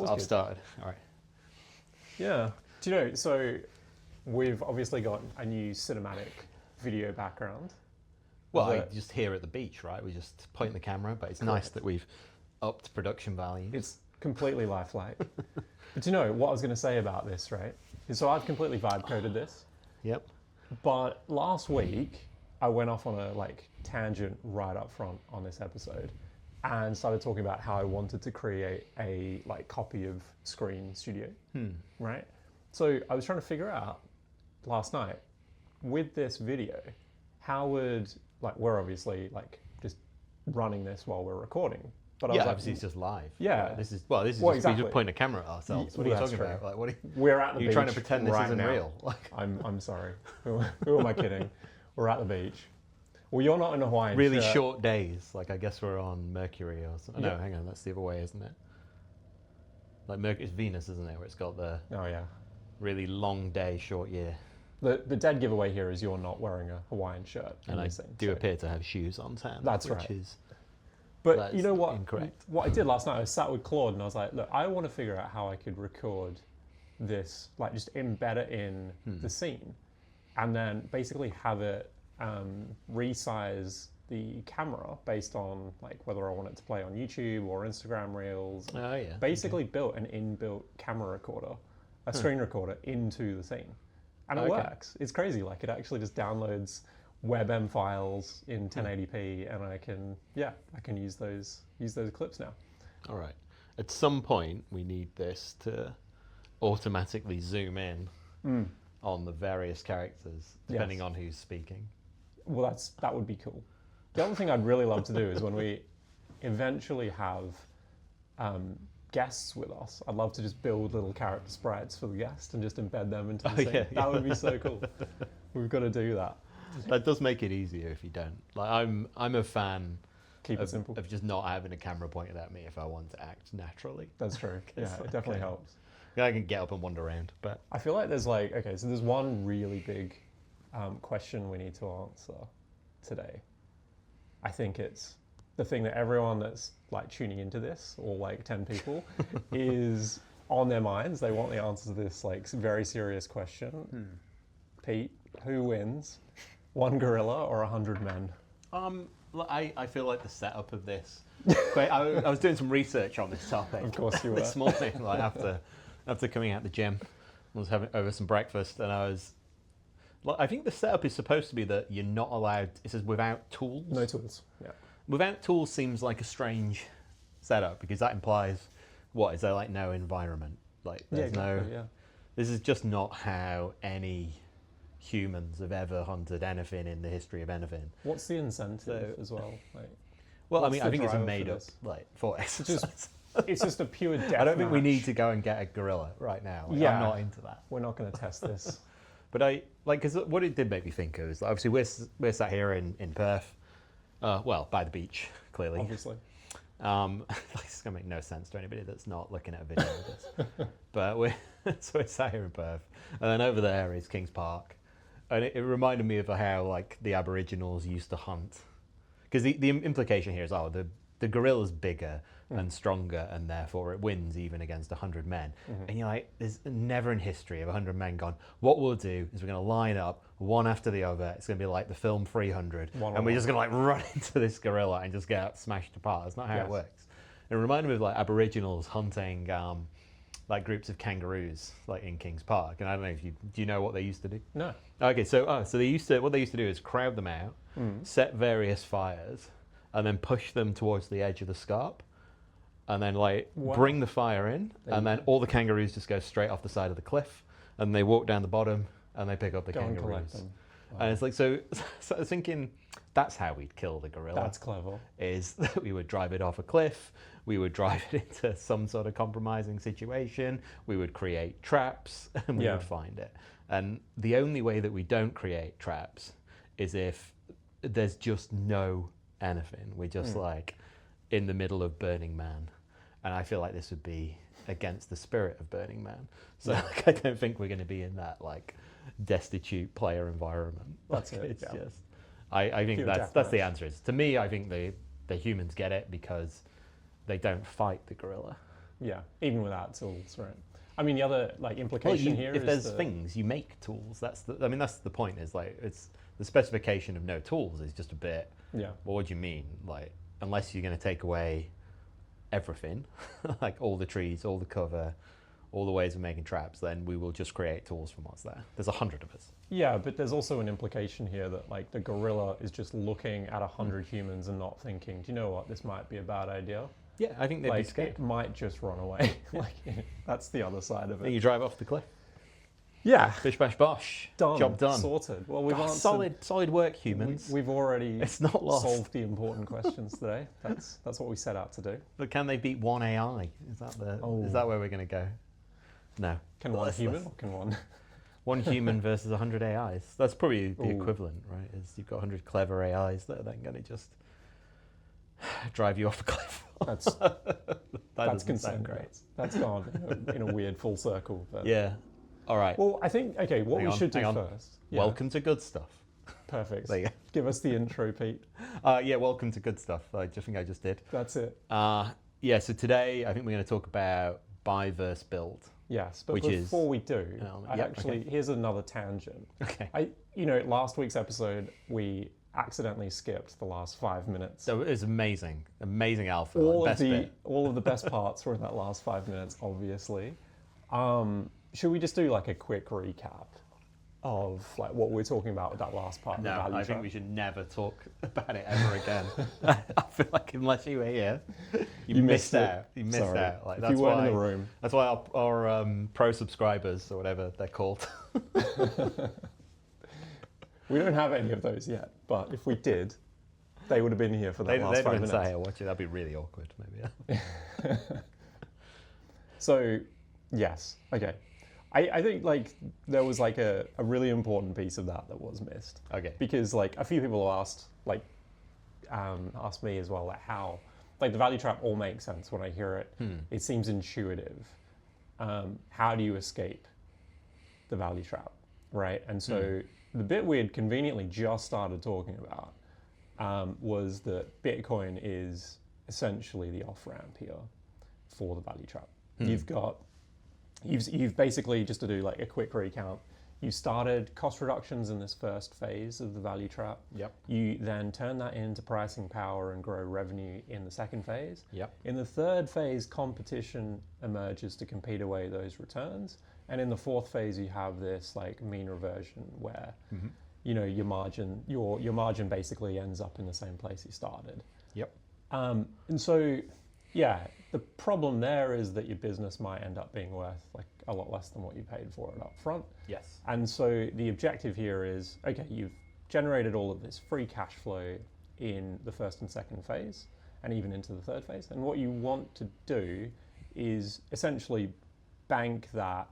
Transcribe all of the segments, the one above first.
I've started. All right. Yeah. Do you know, so we've obviously got a new cinematic video background. Well, I just here at the beach, right? We just point the camera, but it's nice that we've upped production value. It's completely lifelike. But do you know what I was going to say about this, right? So I've completely vibe coded this. Yep. But last week, I went off on a tangent right up front on this episode and started talking about how I wanted to create a copy of Screen Studio, right? So I was trying to figure out last night with this video, how would we're obviously just running this while we're recording, but I was obviously it's just live. Yeah, right? This is just exactly. we just point a camera at ourselves. What are you talking about? What are we're at the beach. You're trying to pretend this isn't now. Real? I'm sorry. Who am I kidding? We're at the beach. Well, you're not in a Hawaiian really shirt. Short days. I guess we're on Mercury or something. No, hang on, that's the other way, isn't it? Mercury, it's Venus, isn't it? Where it's got the really long day, short year. The dead giveaway here is you're not wearing a Hawaiian shirt. And I do appear to have shoes on tan. That's which right. Is, but you know what? Incorrect. What I did last night, I sat with Claude and I was like, look, I want to figure out how I could record this, just embed it in the scene, and then basically have it resize the camera based on whether I want it to play on YouTube or Instagram Reels. Oh yeah. Basically built an inbuilt camera recorder, a screen recorder into the scene. And it works. It's crazy. It actually just downloads WebM files in 1080p, and I can use those clips now. All right. At some point, we need this to automatically zoom in on the various characters, depending on who's speaking. Well, that would be cool. The other thing I'd really love to do is when we eventually have guests with us, I'd love to just build little character sprites for the guest and just embed them into the scene. That would be so cool. We've got to do that. That does make it easier if you don't. I'm a fan Keep it simple. Of just not having a camera pointed at me if I want to act naturally. That's true. Yeah, it definitely helps. I can get up and wander around, but I feel like there's so there's one really big question we need to answer today. I think it's the thing that everyone that's tuning into this, or 10 people, is on their minds. They want the answer to this very serious question. Pete, who wins, one gorilla or 100 men? I feel like the setup of this. I was doing some research on this topic. Of course you were. This morning, after coming out the gym, I was having over some breakfast, and I think the setup is supposed to be that you're not allowed. It says without tools. No tools. Yeah. Without tools seems like a strange setup because that implies is there no environment? There's This is just not how any humans have ever hunted anything in the history of anything. What's the incentive as well? Well, I think it's a made up for exercise. It's just a pure death I don't think we match. need to go and get a gorilla right now. I'm not into that. We're not going to test this. But because what it did make me think of is obviously we're sat here in Perth, by the beach, clearly. Obviously. It's going to make no sense to anybody that's not looking at a video of this. But we're sat here in Perth, and then over there is Kings Park. And it reminded me of how the Aboriginals used to hunt. Because the implication here is, the gorilla's bigger and stronger, and therefore it wins even against 100 men. And you're there's never in history of 100 men gone, what we'll do is we're going to line up one after the other. It's going to be like the film 300. And we're just going to run into this gorilla and just get smashed apart. That's not how it works. It reminded me of Aboriginals hunting groups of kangaroos in Kings Park. And I don't know if do you know what they used to do? No. Okay, so what they used to do is crowd them out, set various fires, and then push them towards the edge of the scarp, and then bring the fire in, and then all the kangaroos just go straight off the side of the cliff, and they walk down the bottom, and they pick up the kangaroos. And collect them. Wow. And it's so I was thinking that's how we'd kill the gorilla. That's clever. Is that we would drive it off a cliff, we would drive it into some sort of compromising situation, we would create traps, and we would find it. And the only way that we don't create traps is if there's just no anything. We're just in the middle of Burning Man. And I feel like this would be against the spirit of Burning Man. So I don't think we're going to be in that destitute player environment. That's it. It's just, I think that's the answer. To me, I think the humans get it because they don't fight the gorilla. Yeah, even without tools, right? I mean, the other like implication here if is there's that, things, you make tools. That's the point. Is like it's the specification of no tools is just a bit. yeah, Well, what do you mean? Like, unless you're going to take away everything, like all the trees, all the cover, all the ways of making traps, then we will just create tools from what's there. There's 100 of us. yeah, but there's also an implication here that like the gorilla is just looking at 100 humans and not thinking, do you know what, this might be a bad idea. Yeah, I think they'd be Like scared. it might just run away. Like that's the other side of And it. you drive off the cliff. Yeah, Bish bash bosh. done. Job done. Sorted. Well, we've God, answered. solid work, humans. We've already It's not lost. solved the important questions today. That's what we set out to do. But can they beat one AI? Is that where we're going to go? No. Can one human or can one? One human versus 100 AIs. That's probably the equivalent, right? Is you've got 100 clever AIs that are then going to just drive you off a cliff. That's That's concerning. great. That's gone in a weird full circle. But. Yeah. All right. Well, I think what Hang we on, should do hang on. first. Yeah, Welcome to good stuff. perfect. There you go. Give us the intro, Pete. Yeah, welcome to good stuff. I think I just did. That's it. Yeah, so today I think we're going to talk about buy versus build. Yes, but Which before is- we do, here's another tangent. Okay. Last week's episode we accidentally skipped the last 5 minutes. So it was amazing. Amazing alpha. all like, of best bit. all of the best parts were in that last 5 minutes, obviously. Should we just do like a quick recap of like what we're talking about with that last part of the No, value I think trap? we should never talk about it ever again. I feel like unless you were here, you missed it. out. You missed Sorry. out. Like, If that's you weren't why, in the room. That's why our pro subscribers or whatever they're called. We don't have any of those yet, but if we did, they would have been here for that last They'd 5 been minutes. say, watch it. That'd be really awkward, maybe. Yeah. So, yes, okay. I think like there was like a really important piece of that was missed. Okay. Because like a few people asked me as well, like how like the value trap all makes sense when I hear it. It seems intuitive. How do you escape the value trap, right? And so the bit we had conveniently just started talking about was that Bitcoin is essentially the off-ramp here for the value trap. You've basically, just to do like a quick recount, you started cost reductions in this first phase of the value trap. Yep. You then turn that into pricing power and grow revenue in the second phase. Yep. In the third phase, competition emerges to compete away those returns. And in the fourth phase, you have this like mean reversion where your margin basically ends up in the same place you started. Yep. And so, yeah, the problem there is that your business might end up being worth like a lot less than what you paid for it up front. Yes. And so the objective here is, okay, you've generated all of this free cash flow in the first and second phase and even into the third phase. And what you want to do is essentially bank that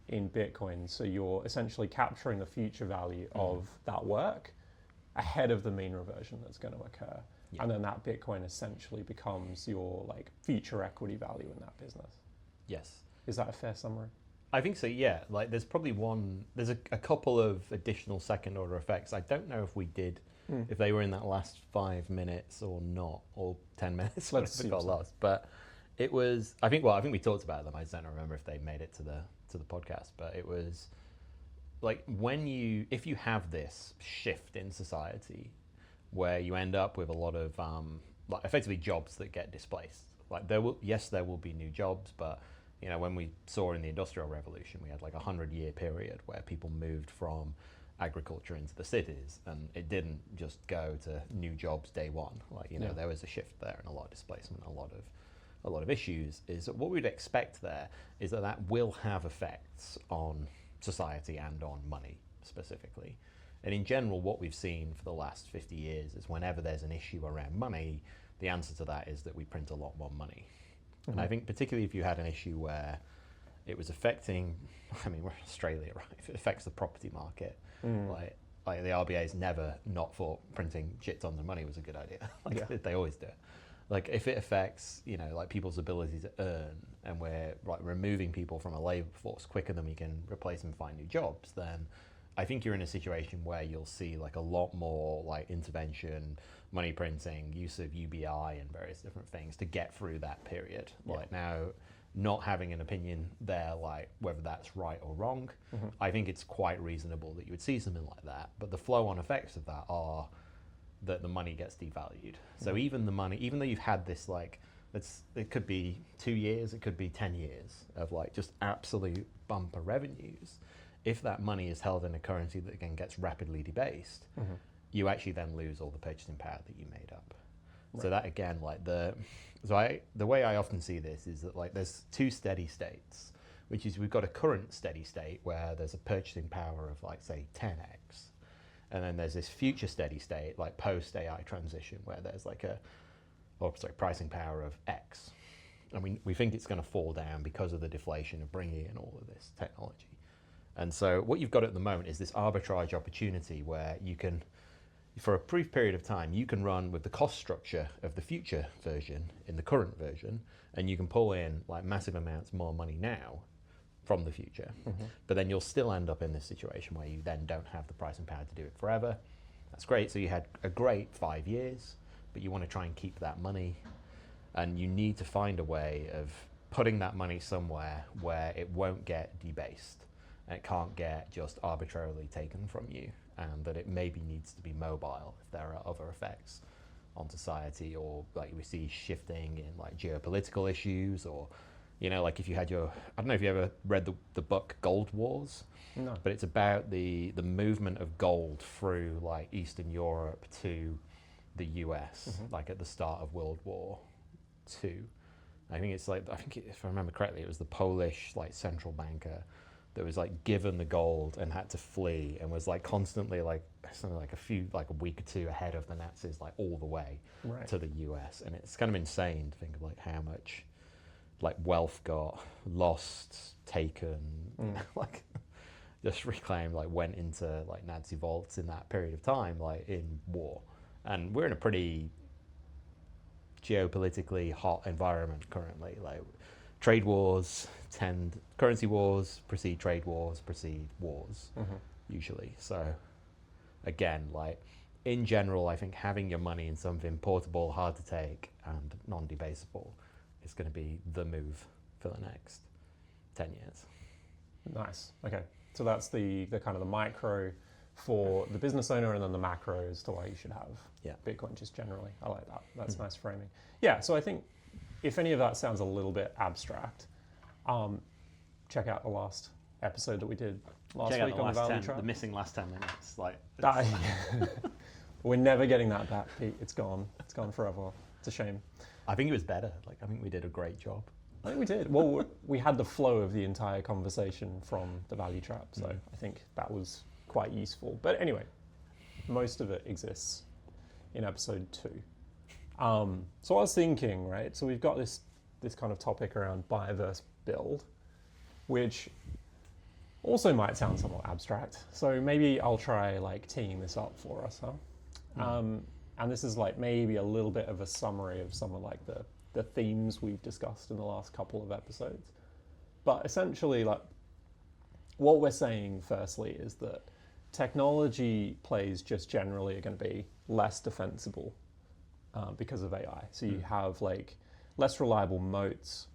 in Bitcoin. So you're essentially capturing the future value of that work ahead of the mean reversion that's going to occur. Yeah. And then that Bitcoin essentially becomes your like future equity value in that business. Yes. Is that a fair summary? I think so, yeah. Like there's probably there's a couple of additional second order effects. I don't know if we did, if they were in that last 5 minutes or not, or 10 minutes. Let's see. Got lost. But it was, I think we talked about them. I just don't remember if they made it to the podcast, but it was like if you have this shift in society where you end up with a lot of like effectively jobs that get displaced. Like there will be new jobs, but when we saw in the Industrial Revolution, we had like 100-year period where people moved from agriculture into the cities, and it didn't just go to new jobs day one. Like there was a shift there and a lot of displacement, a lot of issues. Is that what we'd expect there is that will have effects on society and on money specifically. And in general, what we've seen for the last 50 years is whenever there's an issue around money, the answer to that is that we print a lot more money. Mm-hmm. And I think particularly if you had an issue where it was affecting, we're in Australia, right? If it affects the property market, like the RBA's never not thought printing shit tons of money was a good idea. They always do it. Like if it affects, like people's ability to earn, and we're like removing people from a labor force quicker than we can replace them and find new jobs, then I think you're in a situation where you'll see like a lot more like intervention, money printing, use of UBI and various different things to get through that period. Yeah. Like now, not having an opinion there, like whether that's right or wrong, I think it's quite reasonable that you would see something like that. But the flow-on effects of that are that the money gets devalued. So even the money, even though you've had this like, it could be 2 years, it could be 10 years of like just absolute bumper revenues. If that money is held in a currency that again gets rapidly debased, you actually then lose all the purchasing power that you made up. Right. So that again, like the way I often see this is that like there's two steady states, which is we've got a current steady state where there's a purchasing power of like say 10x, and then there's this future steady state like post AI transition where there's like pricing power of X, and we think it's going to fall down because of the deflation of bringing in all of this technology. And so what you've got at the moment is this arbitrage opportunity where you can, for a brief period of time, you can run with the cost structure of the future version in the current version, and you can pull in like massive amounts more money now from the future. But then you'll still end up in this situation where you then don't have the pricing power to do it forever. That's great. So you had a great 5 years, but you want to try and keep that money, and you need to find a way of putting that money somewhere where it won't get debased and it can't get just arbitrarily taken from you, and that it maybe needs to be mobile if there are other effects on society, or like we see shifting in like geopolitical issues, or like if you had I don't know if you ever read the book Gold Wars. No. But it's about the movement of gold through like Eastern Europe to the US, like at the start of World War II. I think if I remember correctly, it was the Polish like central banker that was like given the gold and had to flee and was like constantly like something like a week or two ahead of the Nazis, like all the way to the US. And it's kind of insane to think of like how much like wealth got lost, taken, like just reclaimed, like went into like Nazi vaults in that period of time, like in war. And we're in a pretty geopolitically hot environment currently. Like trade wars currency wars precede trade wars, precede wars, usually. So again, like in general, I think having your money in something portable, hard to take, and non-debasable is going to be the move for the next 10 years. Nice. Okay. So that's the kind of the micro for the business owner, and then the macro as to why you should have Bitcoin just generally. I like that. That's nice framing. Yeah. So I think if any of that sounds a little bit abstract, check out the last episode that we did last week on the value trap. The missing last 10 minutes. We're never getting that back, Pete. It's gone. It's gone forever. It's a shame. I think it was better. Like I think we did a great job. I think we did. Well, we had the flow of the entire conversation from the value trap, so I think that was quite useful. But anyway, most of it exists in episode 2. So I was thinking, right? So we've got this kind of topic around buy versus build, which also might sound somewhat abstract. So maybe I'll try like teeing this up for us, huh? And this is like maybe a little bit of a summary of some of like the themes we've discussed in the last couple of episodes. But essentially, like what we're saying firstly is that technology plays just generally are going to be less defensible because of AI. So you have like less reliable moats,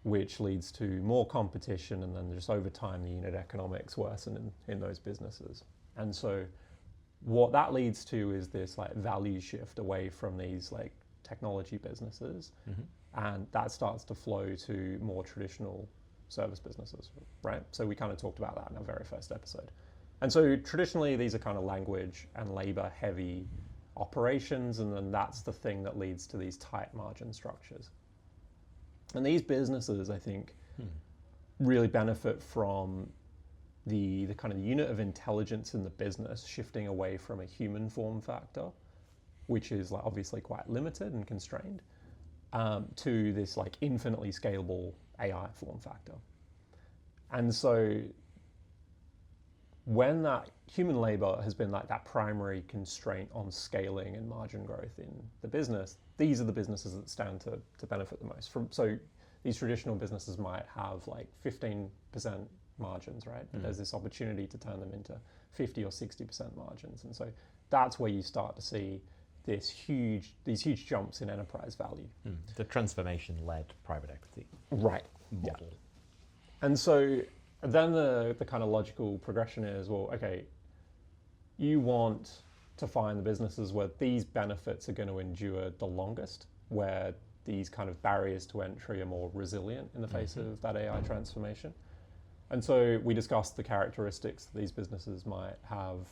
which leads to more competition, and then just over time the unit economics worsen in those businesses. And so what that leads to is this like value shift away from these like technology businesses, and that starts to flow to more traditional service businesses, right? So we kind of talked about that in our very first episode. And so traditionally these are kind of language and labor heavy operations, and then that's the thing that leads to these tight margin structures. And these businesses, I think, really benefit from the kind of unit of intelligence in the business shifting away from a human form factor, which is like obviously quite limited and constrained, to this like infinitely scalable AI form factor. And so when that human labor has been like that primary constraint on scaling and margin growth in the business, these are the businesses that stand to benefit the most. So these traditional businesses might have like 15% margins, right? But there's this opportunity to turn them into 50 or 60% margins. And so that's where you start to see these huge jumps in enterprise value. The transformation-led private equity. Right. model. And so then the kind of logical progression is, well, okay, you want to find the businesses where these benefits are going to endure the longest, where these kind of barriers to entry are more resilient in the face of that AI transformation. And so we discussed the characteristics that these businesses might have,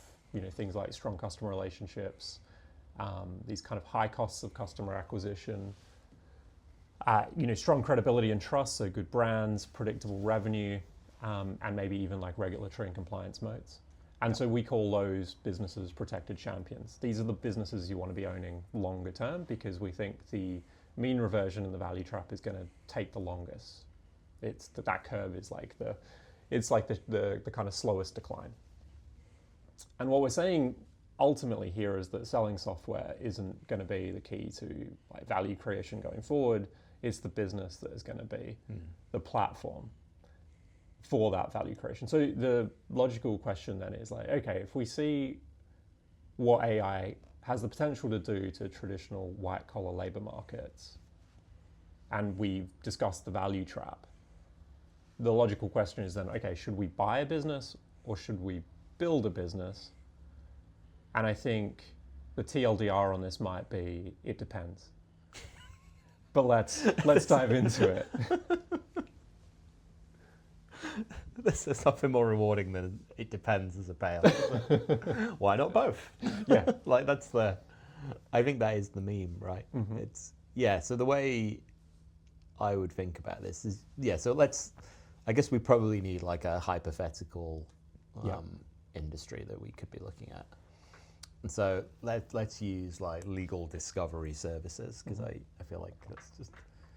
things like strong customer relationships, these kind of high costs of customer acquisition, strong credibility and trust, so good brands, predictable revenue, and maybe even like regulatory and compliance modes. And so we call those businesses protected champions. These are the businesses you want to be owning longer term, because we think the mean reversion and the value trap is going to take the longest. It's that curve is like the kind of slowest decline. And what we're saying ultimately here is that selling software isn't going to be the key to like value creation going forward. It's the business that is going to be the platform for that value creation. So the logical question then is like, okay, if we see what AI has the potential to do to traditional white collar labor markets, and we've discussed the value trap, the logical question is then, okay, should we buy a business or should we build a business? And I think the TLDR on this might be, it depends. But let's dive into it. This is something more rewarding than it depends as a payoff. Why not both? Yeah. Like I think that is the meme, right? Mm-hmm. So the way I would think about this is, I guess we probably need like a hypothetical industry that we could be looking at. And so let's use like legal discovery services, because I feel like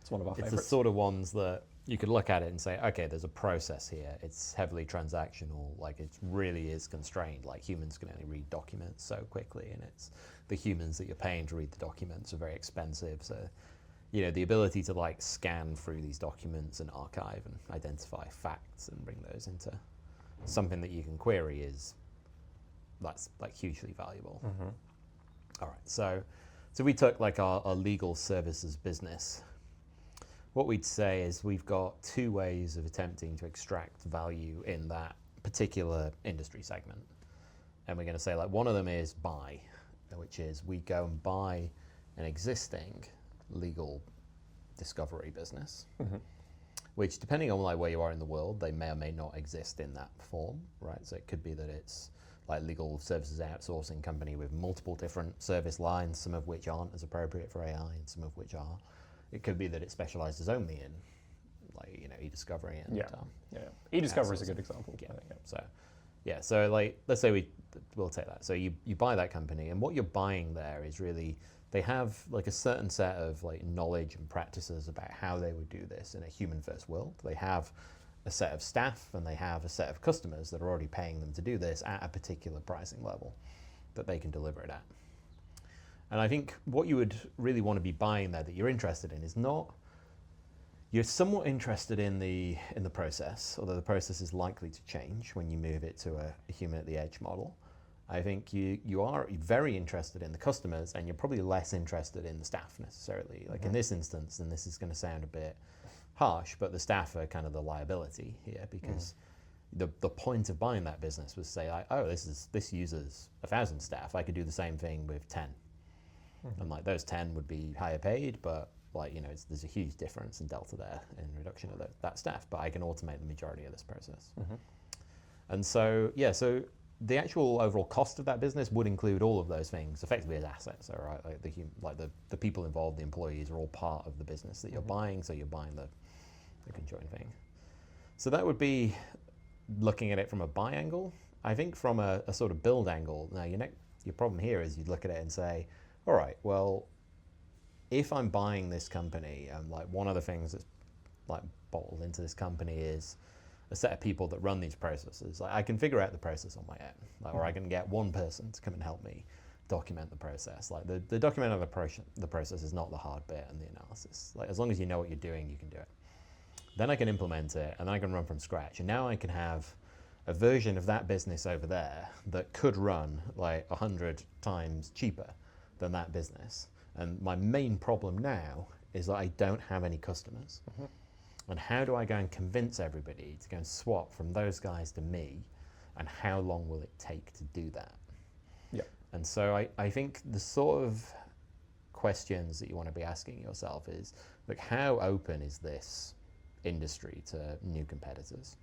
It's one of our it's favorites. the sort of ones that you could look at it and say, okay, there's a process here. It's heavily transactional. Like it really is constrained. Like humans can only read documents so quickly, and it's the humans that you're paying to read the documents are very expensive. So, the ability to like scan through these documents and archive and identify facts and bring those into something that you can query that's like hugely valuable. Mm-hmm. All right, so we took like our legal services business. What we'd say is we've got two ways of attempting to extract value in that particular industry segment. And we're going to say like one of them is buy, which is we go and buy an existing legal discovery business, which depending on like where you are in the world, they may or may not exist in that form, right? So it could be that it's like legal services outsourcing company with multiple different service lines, some of which aren't as appropriate for AI and some of which are. It could be that it specializes only in like, e-discovery and e-discovery is a good example. Yeah. I think, So like, let's say we'll take that. So you buy that company, and what you're buying there is really, they have like a certain set of like knowledge and practices about how they would do this in a human first world. They have a set of staff and they have a set of customers that are already paying them to do this at a particular pricing level that they can deliver it at. And I think what you would really want to be buying there that you're interested in is not, you're somewhat interested in the process, although the process is likely to change when you move it to a human at the edge model. I think you are very interested in the customers, and you're probably less interested in the staff necessarily. Like in this instance, and this is going to sound a bit harsh, but the staff are kind of the liability here, because the point of buying that business was say, like, oh, this uses 1,000 staff. I could do the same thing with 10. And like those 10 would be higher paid, but like, there's a huge difference in delta there in reduction of that staff, but I can automate the majority of this process. And so, so the actual overall cost of that business would include all of those things effectively as assets, all right? Like the people involved, the employees are all part of the business that you're buying, so you're buying the conjoined thing. So that would be looking at it from a buy angle. I think from a sort of build angle, now your problem here is you'd look at it and say, all right, well, if I'm buying this company, like one of the things that's like bottled into this company is a set of people that run these processes. Like I can figure out the process on my own, or I can get one person to come and help me document the process. Like the document of the process is not the hard bit and the analysis. Like as long as you know what you're doing, you can do it. Then I can implement it, and I can run from scratch. And now I can have a version of that business over there that could run like 100 times cheaper than that business. And my main problem now is that I don't have any customers. And how do I go and convince everybody to go and swap from those guys to me? And how long will it take to do that? Yeah. And so I think the sort of questions that you want to be asking yourself is, like, how open is this industry to new competitors?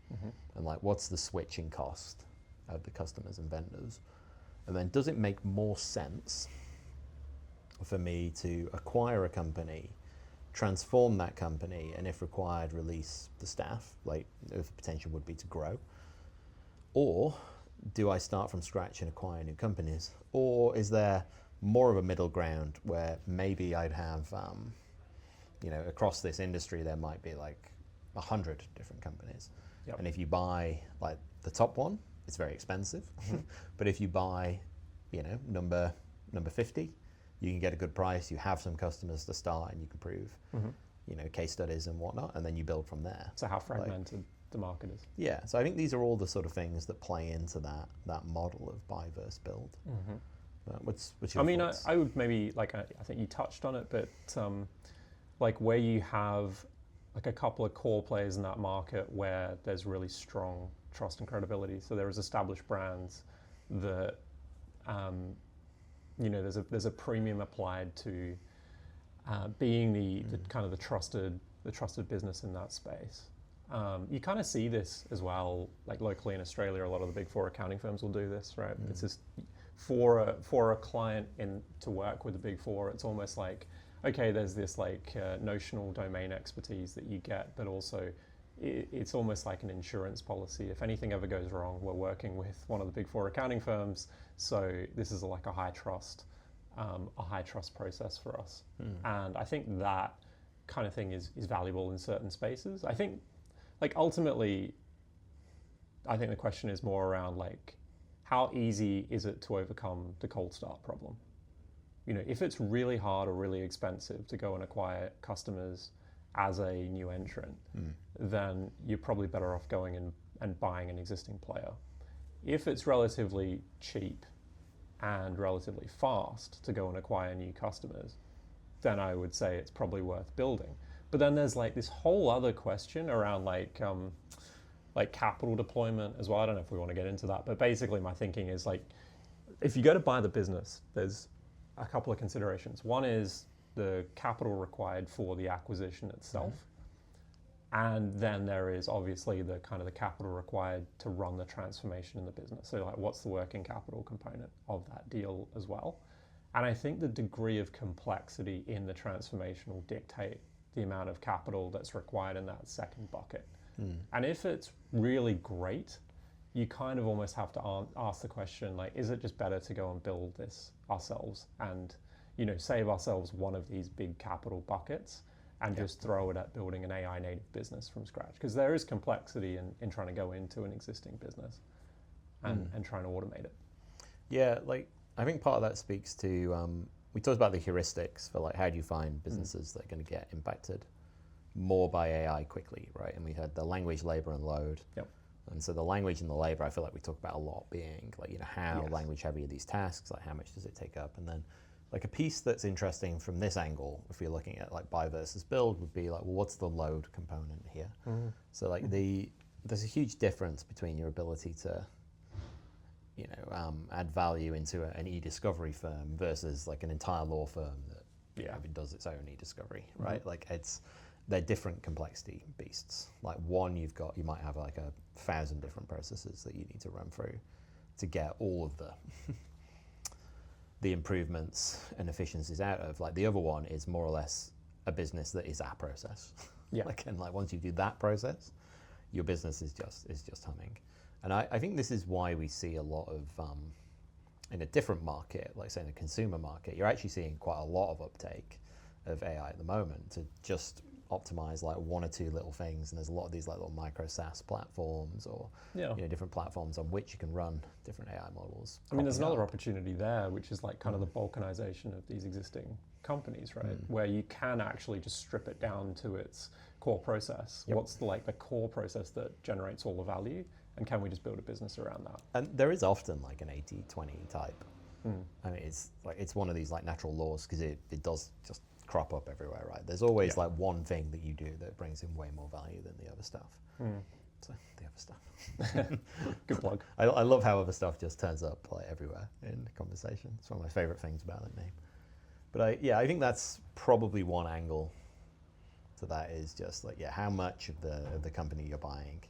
And like, what's the switching cost of the customers and vendors? And then does it make more sense for me to acquire a company, transform that company, and if required, release the staff, like if the potential would be to grow? Or do I start from scratch and acquire new companies? Or is there more of a middle ground where maybe I'd have, across this industry, there might be like 100 different companies. Yep. And if you buy like the top one, it's very expensive. But if you buy, number 50, you can get a good price, you have some customers to start, and you can prove, case studies and whatnot, and then you build from there. So how fragmented the market is. Yeah, so I think these are all the sort of things that play into that model of buy versus build. What's your thoughts? I would maybe, I think you touched on it, but where you have like a couple of core players in that market where there's really strong trust and credibility. So there is established brands that, there's a premium applied to being the kind of the trusted business in that space. You kind of see this as well, like locally in Australia, a lot of the big four accounting firms will do this, right? It's just for a client to work with the big four, it's almost like, okay, there's this notional domain expertise that you get, but also it's almost like an insurance policy. If anything ever goes wrong, we're working with one of the big four accounting firms, so this is like a high trust process for us. And I think that kind of thing is valuable in certain spaces. I think, ultimately, I think the question is more around how easy is it to overcome the cold start problem? If it's really hard or really expensive to go and acquire customers as a new entrant, then you're probably better off going and buying an existing player. If it's relatively cheap and relatively fast to go and acquire new customers, then I would say it's probably worth building. But then there's this whole other question around capital deployment as well. I don't know if we want to get into that, but basically my thinking is if you go to buy the business, there's a couple of considerations. One is the capital required for the acquisition itself. And then there is obviously the capital required to run the transformation in the business. So what's the working capital component of that deal as well? And I think the degree of complexity in the transformation will dictate the amount of capital that's required in that second bucket. And if it's really great, you kind of almost have to ask the question, is it just better to go and build this ourselves and, save ourselves one of these big capital buckets and just throw it at building an AI native business from scratch? Because there is complexity in trying to go into an existing business and trying to automate it. Yeah, I think part of that speaks to, we talked about the heuristics for how do you find businesses that are going to get impacted more by AI quickly, right? And we had the language, labor, and load. Yep. And so the language and the labor, I feel like we talk about a lot being how language heavy are these tasks, how much does it take up? And then a piece that's interesting from this angle, if you're looking at buy versus build, would be what's the load component here? So there's a huge difference between your ability to add value into an e-discovery firm versus an entire law firm that does its own e-discovery, right? They're different complexity beasts. One, you might have 1,000 different processes that you need to run through to get all of the improvements and efficiencies out of. The other one is more or less a business that is a process. Yeah. And once you do that process, your business is just humming. And I think this is why we see a lot of in a different market, say in the consumer market, you're actually seeing quite a lot of uptake of AI at the moment to just optimize one or two little things. And there's a lot of these little micro SaaS platforms or different platforms on which you can run different AI models. I mean, there's another opportunity there, which is kind of the balkanization of these existing companies, right? Where you can actually just strip it down to its core process. What's the core process that generates all the value? And can we just build a business around that? And there is often an 80-20 type. I mean, it's one of these natural laws because it does just crop up everywhere, right? There's always like one thing that you do that brings in way more value than the other stuff. So the other stuff. Good plug. I love how other stuff just turns up like everywhere in the conversation. It's one of my favorite things about that name. But I think that's probably one angle to that, is just like, how much of the company you're buying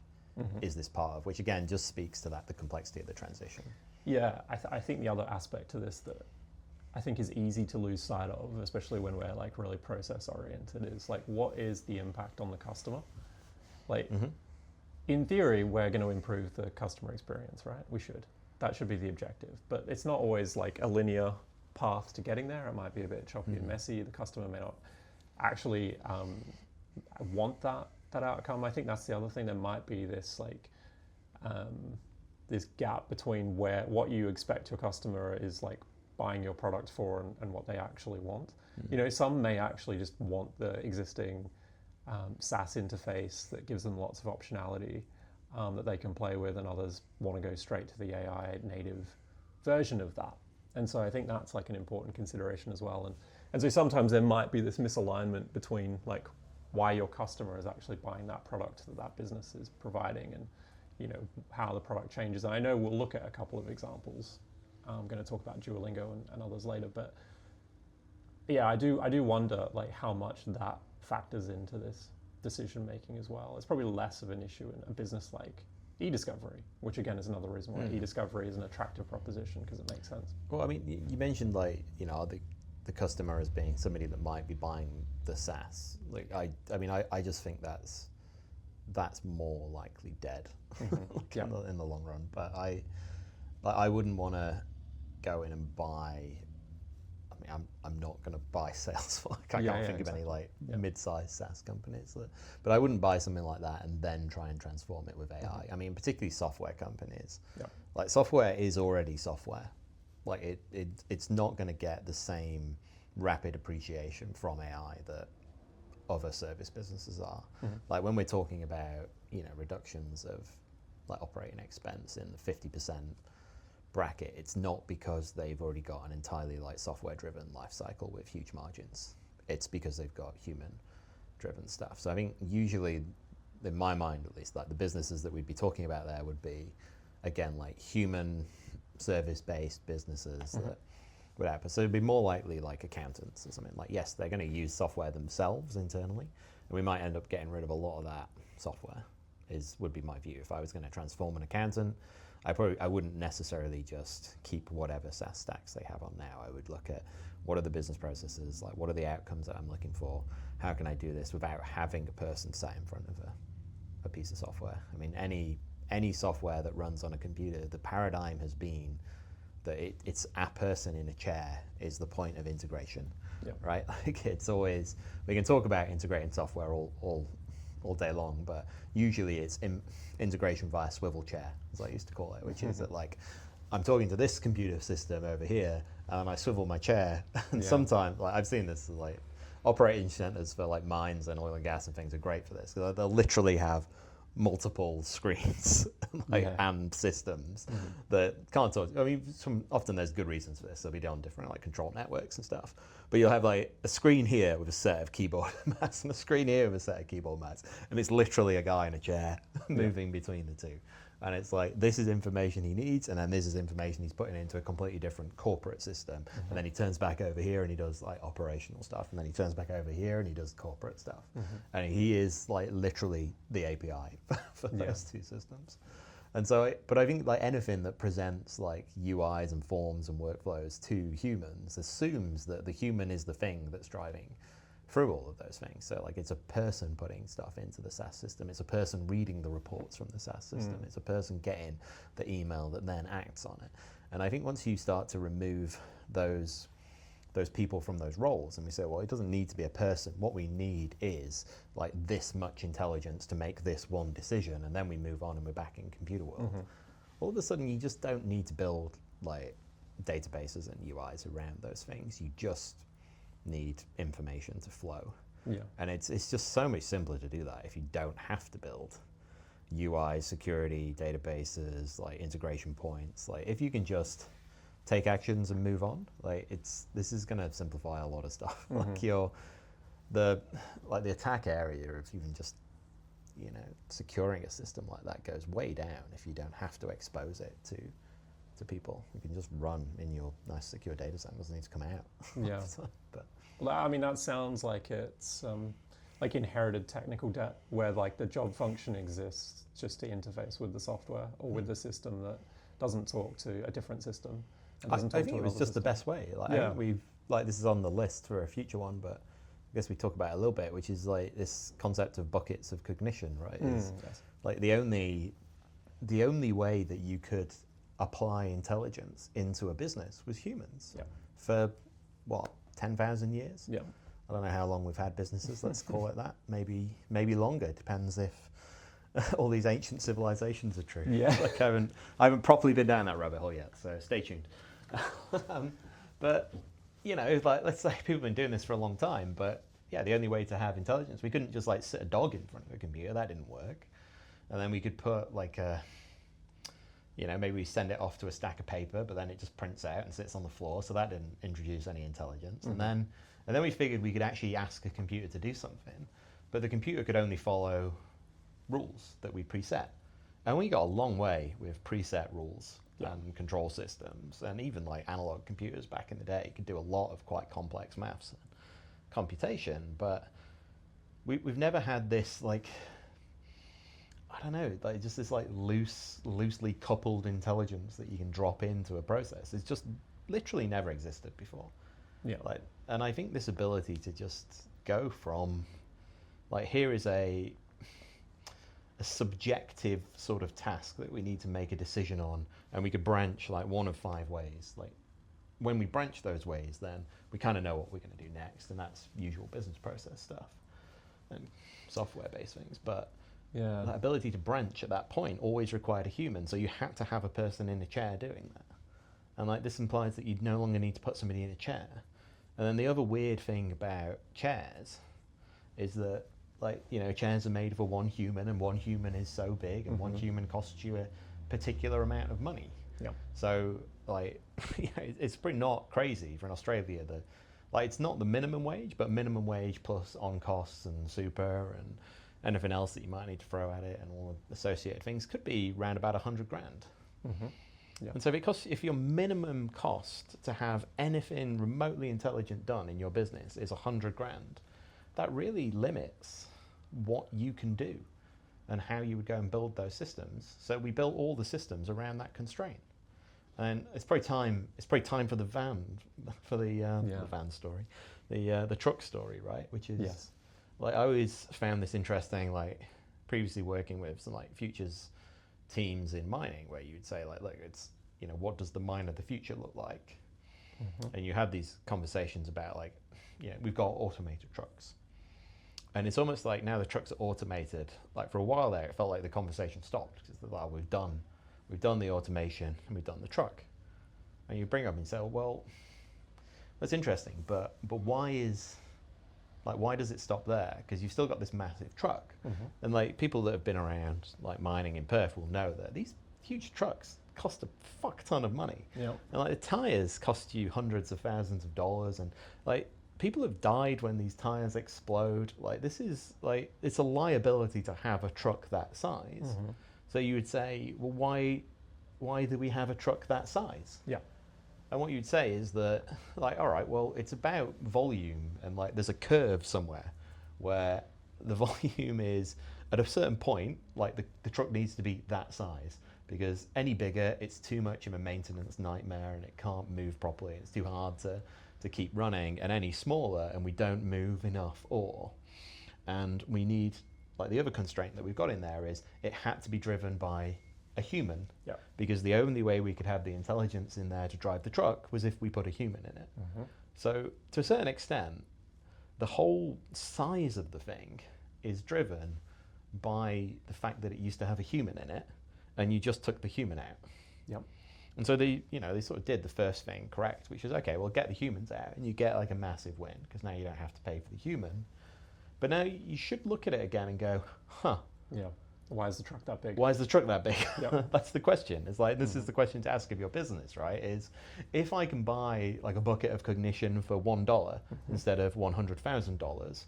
is this part of, which again just speaks to the complexity of the transition. Yeah, I think the other aspect to this that I think is easy to lose sight of, especially when we're like really process oriented, is like, what is the impact on the customer? Like, in theory, we're going to improve the customer experience, right? We should. That should be the objective. But it's not always like a linear path to getting there. It might be a bit choppy and messy. The customer may not actually want that outcome. I think that's the other thing. There might be this like this gap between what you expect your customer is like buying your product for and what they actually want. You know, some may actually just want the existing SaaS interface that gives them lots of optionality that they can play with, and others want to go straight to the AI native version of that. And so I think that's like an important consideration as well. And so sometimes there might be this misalignment between like why your customer is actually buying that product that business is providing, and you know how the product changes. And I know we'll look at a couple of examples. I'm going to talk about Duolingo and others later, but yeah, I do wonder like how much that factors into this decision making as well. It's probably less of an issue in a business like e-discovery, which again is another reason why e-discovery is an attractive proposition, because it makes sense. Well, I mean, you mentioned like, you know, the customer as being somebody that might be buying the SaaS. Like I just think that's more likely dead like in the long run. But I wouldn't want to go in and buy. I mean, I'm not going to buy Salesforce. I can't think of any like mid-sized SaaS companies. But I wouldn't buy something like that and then try and transform it with AI. I mean, particularly software companies. Like software is already software. Like it's not going to get the same rapid appreciation from AI that other service businesses are. Like when we're talking about, you know, reductions of like operating expense in the 50% bracket, it's not because they've already got an entirely like software driven life cycle with huge margins. It's because they've got human driven stuff. So I think usually, in my mind at least, like the businesses that we'd be talking about there would be, again, like human service based businesses that would happen. So it'd be more likely like accountants or something. Like, yes, they're going to use software themselves internally, and we might end up getting rid of a lot of that software, would be my view. If I was going to transform an accountant, I wouldn't necessarily just keep whatever SaaS stacks they have on now. I would look at what are the business processes, like what are the outcomes that I'm looking for, how can I do this without having a person sat in front of a piece of software. I mean, any software that runs on a computer, the paradigm has been that it's a person in a chair is the point of integration, right? Like it's always, we can talk about integrating software all day long, but usually it's integration via swivel chair, as I used to call it, which is that like I'm talking to this computer system over here, and I swivel my chair, and sometimes like I've seen this like operating centers for like mines and oil and gas and things are great for this, because they'll literally have multiple screens and systems that can't talk. I mean, often there's good reasons for this. They'll be on different like control networks and stuff. But you'll have like a screen here with a set of keyboard mats and a screen here with a set of keyboard mats, and it's literally a guy in a chair moving between the two. And it's like, this is information he needs, and then this is information he's putting into a completely different corporate system. And then he turns back over here and he does like operational stuff, and then he turns back over here and he does corporate stuff. And he is like literally the API for those two systems. And so, but I think like anything that presents like UIs and forms and workflows to humans assumes that the human is the thing that's driving through all of those things. So like it's a person putting stuff into the SaaS system, it's a person reading the reports from the SaaS system, it's a person getting the email that then acts on it. And I think once you start to remove those people from those roles, and we say, well, it doesn't need to be a person, what we need is like this much intelligence to make this one decision, and then we move on and we're back in computer world. All of a sudden you just don't need to build like databases and UIs around those things. You just need information to flow. And it's just so much simpler to do that if you don't have to build UI, security, databases, like integration points. Like if you can just take actions and move on. Like this is going to simplify a lot of stuff. Like the attack area of even just securing a system like that goes way down if you don't have to expose it to people. You can just run in your nice secure data center. It doesn't need to come out. Yeah. But Well, I mean, that sounds like it's like inherited technical debt, where like the job function exists just to interface with the software or with the system that doesn't talk to a different system. I think it was just the best way. Like, I think we've this is on the list for a future one, but I guess we talk about it a little bit, which is like this concept of buckets of cognition, right? Is like the only way that you could apply intelligence into a business was humans for what, 10,000 years? Yeah. I don't know how long we've had businesses. Let's call it that. Maybe longer. Depends if all these ancient civilizations are true. Yeah. Like I haven't properly been down that rabbit hole yet, so stay tuned. But like let's say people have been doing this for a long time, but the only way to have intelligence, we couldn't just like sit a dog in front of a computer. That didn't work. And then we could put like a, maybe we send it off to a stack of paper, but then it just prints out and sits on the floor. So that didn't introduce any intelligence. And then we figured we could actually ask a computer to do something, but the computer could only follow rules that we preset. And we got a long way with preset rules and control systems, and even like analog computers back in the day could do a lot of quite complex maths and computation, but we've never had this like, I don't know, like just this like loosely coupled intelligence that you can drop into a process. It's just literally never existed before. Yeah. Like, and I think this ability to just go from like, here is a subjective sort of task that we need to make a decision on, and we could branch like one of 5 ways. Like when we branch those ways, then we kind of know what we're going to do next, and that's usual business process stuff and software-based things. But that ability to branch at that point always required a human, so you had to have a person in a chair doing that. And like this implies that you'd no longer need to put somebody in a chair. And then the other weird thing about chairs is that chairs are made for one human, and one human is so big, and one human costs you a particular amount of money. Yeah. So like, it's pretty not crazy for in Australia. It's not the minimum wage, but minimum wage plus on costs and super and anything else that you might need to throw at it and all the associated things could be around about $100,000. Yeah. And so if your minimum cost to have anything remotely intelligent done in your business is $100,000, that really limits what you can do and how you would go and build those systems. So we built all the systems around that constraint. And it's probably time for the truck story, right? Which is like, I always found this interesting, like previously working with some like futures teams in mining, where you would say like, look, it's, what does the mine of the future look like? And you have these conversations about like, we've got automated trucks. And it's almost like now the trucks are automated. Like for a while there, it felt like the conversation stopped because it's like, we've done the automation and we've done the truck. And you bring up and say, well, that's interesting, but why does it stop there? Because you've still got this massive truck. And like people that have been around like mining in Perth will know that these huge trucks cost a fuck ton of money. Yeah. And like the tires cost you hundreds of thousands of dollars, and like people have died when these tires explode. Like this is like, it's a liability to have a truck that size. So you would say, well, why do we have a truck that size? Yeah. And what you'd say is that, like, all right, well, it's about volume, and like there's a curve somewhere where the volume is at a certain point, like the truck needs to be that size, because any bigger, it's too much of a maintenance nightmare and it can't move properly. It's too hard to keep running. And any smaller, and we don't move enough ore. And we need, like the other constraint that we've got in there is it had to be driven by a human, because the only way we could have the intelligence in there to drive the truck was if we put a human in it. So to a certain extent, the whole size of the thing is driven by the fact that it used to have a human in it, and you just took the human out. And so they sort of did the first thing correct, which is, okay, well, get the humans out, and you get like a massive win, because now you don't have to pay for the human. But now you should look at it again and go, Why is the truck that big? Why is the truck that big? Yep. That's the question. It's like, this is the question to ask of your business, right? Is if I can buy like a bucket of cognition for $1 instead of $100,000,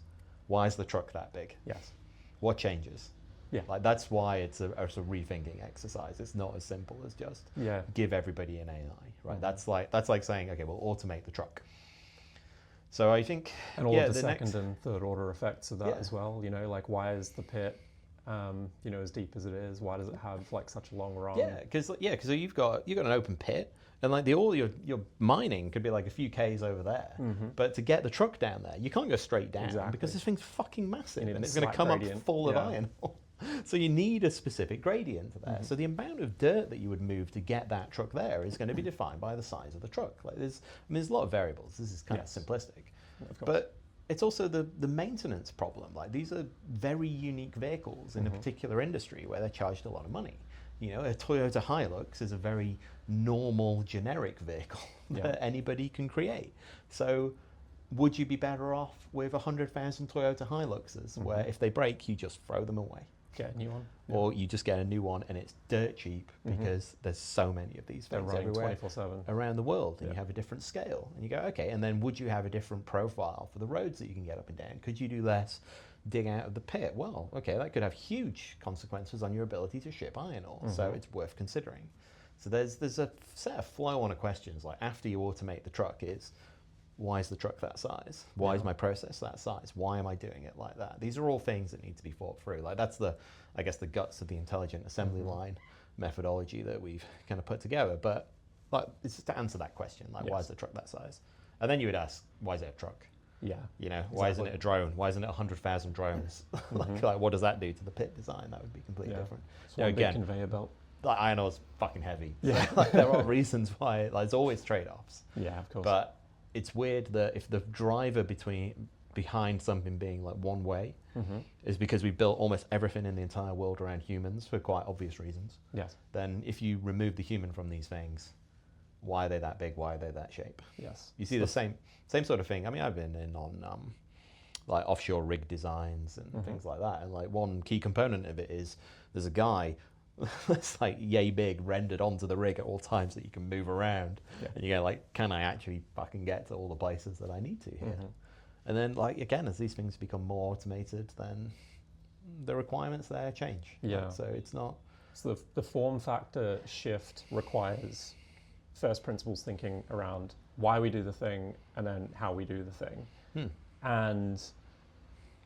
why is the truck that big? Yes. What changes? Yeah. Like, that's why it's a rethinking exercise. It's not as simple as just give everybody an AI, right? That's like saying, okay, we'll automate the truck. So I think, and all of the second and third order effects of that as well. You know, like, why is the pit, you know, as deep as it is? Why does it have like such a long run? Because you've got an open pit, and like all your mining could be like a few Ks over there, but to get the truck down there, you can't go straight down because this thing's fucking massive, and it's going to come up full of iron. So you need a specific gradient there. So the amount of dirt that you would move to get that truck there is going to be defined by the size of the truck. Like, there's a lot of variables. This is kind of simplistic, but it's also the maintenance problem. Like, these are very unique vehicles in a particular industry where they're charged a lot of money. You know, a Toyota Hilux is a very normal, generic vehicle that anybody can create. So would you be better off with 100,000 Toyota Hiluxes where if they break, you just throw them away? Get a new one. Or you just get a new one and it's dirt cheap because there's so many of these things everywhere 24/7 around the world, and you have a different scale. And you go, okay, and then would you have a different profile for the roads that you can get up and down? Could you do less dig out of the pit? Well, okay, that could have huge consequences on your ability to ship iron ore, so it's worth considering. So there's a set of flow-on of questions, like after you automate the truck is, why is the truck that size? Why is my process that size? Why am I doing it like that? These are all things that need to be thought through. Like, that's the guts of the intelligent assembly line methodology that we've kind of put together. But like, it's just to answer that question, like, why is the truck that size? And then you would ask, why is it a truck? Yeah. You know, why isn't it a drone? Why isn't it 100,000 drones? like, what does that do to the pit design? That would be completely different. So again, conveyor belt. Like, iron ore's fucking heavy. Yeah. So, like, there are reasons why. Like, there's always trade-offs. Yeah, of course. But it's weird that if the driver behind something being like one way is because we built almost everything in the entire world around humans for quite obvious reasons. Yes. Then if you remove the human from these things, why are they that big? Why are they that shape? Yes. You see the same sort of thing. I mean, I've been in on like offshore rig designs and things like that. And like, one key component of it is there's a guy that's like yay big rendered onto the rig at all times that you can move around. And you go, like, can I actually fucking get to all the places that I need to here? And then, like, again, as these things become more automated, then the requirements there change. Yeah. Right? So it's not. So the form factor shift requires first principles thinking around why we do the thing and then how we do the thing. And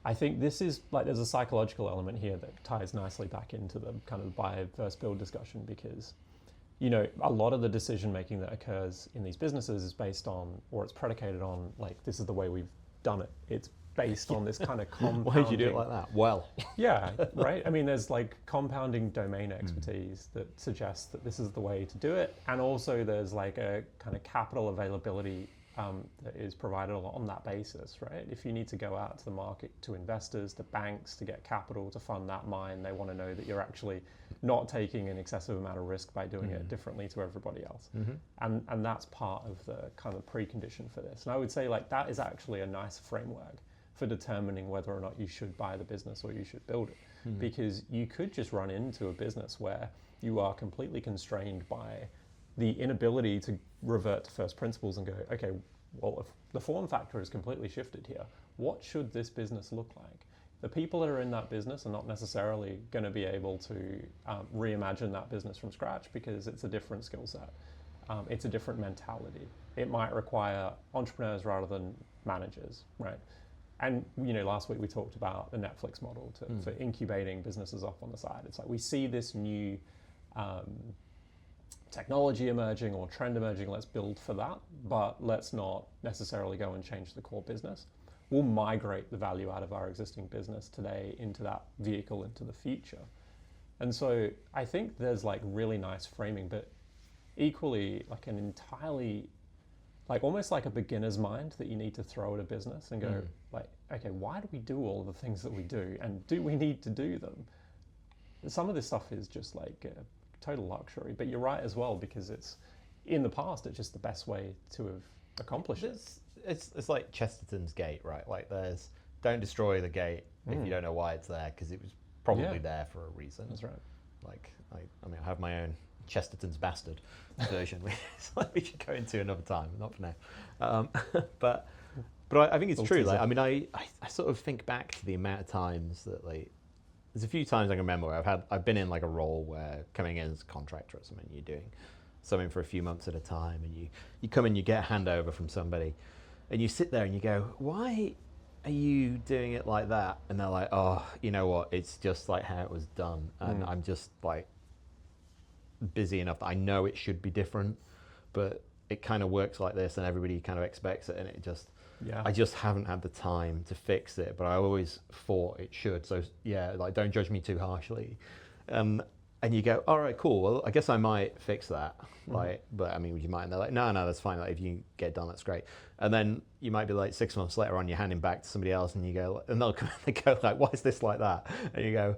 I think this is like, there's a psychological element here that ties nicely back into the kind of buy versus build discussion, because, you know, a lot of the decision making that occurs in these businesses is based on, or it's predicated on, like, this is the way we've done it. It's based on this kind of compounding. Why did you do it like that? Well. Yeah, right? I mean, there's like compounding domain expertise that suggests that this is the way to do it. And also there's like a kind of capital availability that is provided on that basis, right? If you need to go out to the market, to investors, to banks, to get capital to fund that mine, they want to know that you're actually not taking an excessive amount of risk by doing it differently to everybody else. And that's part of the kind of precondition for this. And I would say, like, that is actually a nice framework for determining whether or not you should buy the business or you should build it. Because you could just run into a business where you are completely constrained by the inability to revert to first principles and go, okay, well, if the form factor is completely shifted here, what should this business look like? The people that are in that business are not necessarily going to be able to reimagine that business from scratch, because it's a different skill set. It's a different mentality. It might require entrepreneurs rather than managers, right? And, you know, last week we talked about the Netflix model for incubating businesses off on the side. It's like, we see this new technology emerging or trend emerging, let's build for that, but let's not necessarily go and change the core business. We'll migrate the value out of our existing business today into that vehicle into the future. And so I think there's like really nice framing, but equally like an entirely, like almost like a beginner's mind that you need to throw at a business and go like, okay, why do we do all the things that we do? And do we need to do them? Some of this stuff is just like total luxury, but you're right as well, because it's, in the past, it's just the best way to have accomplished it. It's like Chesterton's gate, right? Like, there's, don't destroy the gate if you don't know why it's there, because it was probably Yeah. there for a reason. That's right. Like, I mean, I have my own Chesterton's Bastard version, which we should go into another time, not for now. But I think it's Little true. teaser. Like, I mean, I sort of think back to the amount of times that, like, there's a few times I can remember where I've been in like a role where coming in as a contractor or something, you're doing something for a few months at a time, and you come in, you get a handover from somebody, and you sit there and you go, why are you doing it like that? And they're like, oh, you know what? It's just like how it was done, and I'm just like busy enough that I know it should be different, but it kind of works like this, and everybody kind of expects it, and it just. Yeah. I just haven't had the time to fix it, but I always thought it should. So yeah, like, don't judge me too harshly. And you go, all right, cool. Well, I guess I might fix that. Like, but I mean, you might. And they're like, no, that's fine. Like, if you get it done, that's great. And then you might be like 6 months later on, you're handing back to somebody else, and you go, and they'll come, they go like, why is this like that? And you go,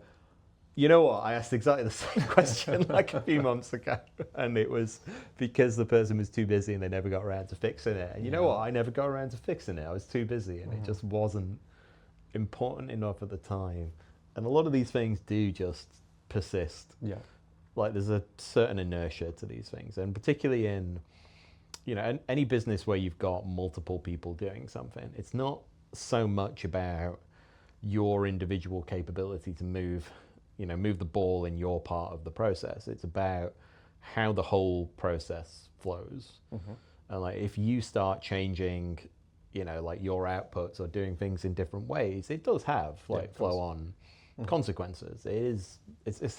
you know what? I asked exactly the same question like a few months ago, and it was because the person was too busy and they never got around to fixing it. And you know what? I never got around to fixing it. I was too busy, and it just wasn't important enough at the time. And a lot of these things do just persist. Yeah. Like, there's a certain inertia to these things, and particularly in, you know, any business where you've got multiple people doing something, it's not so much about your individual capability to move the ball in your part of the process. It's about how the whole process flows. And like, if you start changing, you know, like your outputs or doing things in different ways, it does have like flow on consequences. It's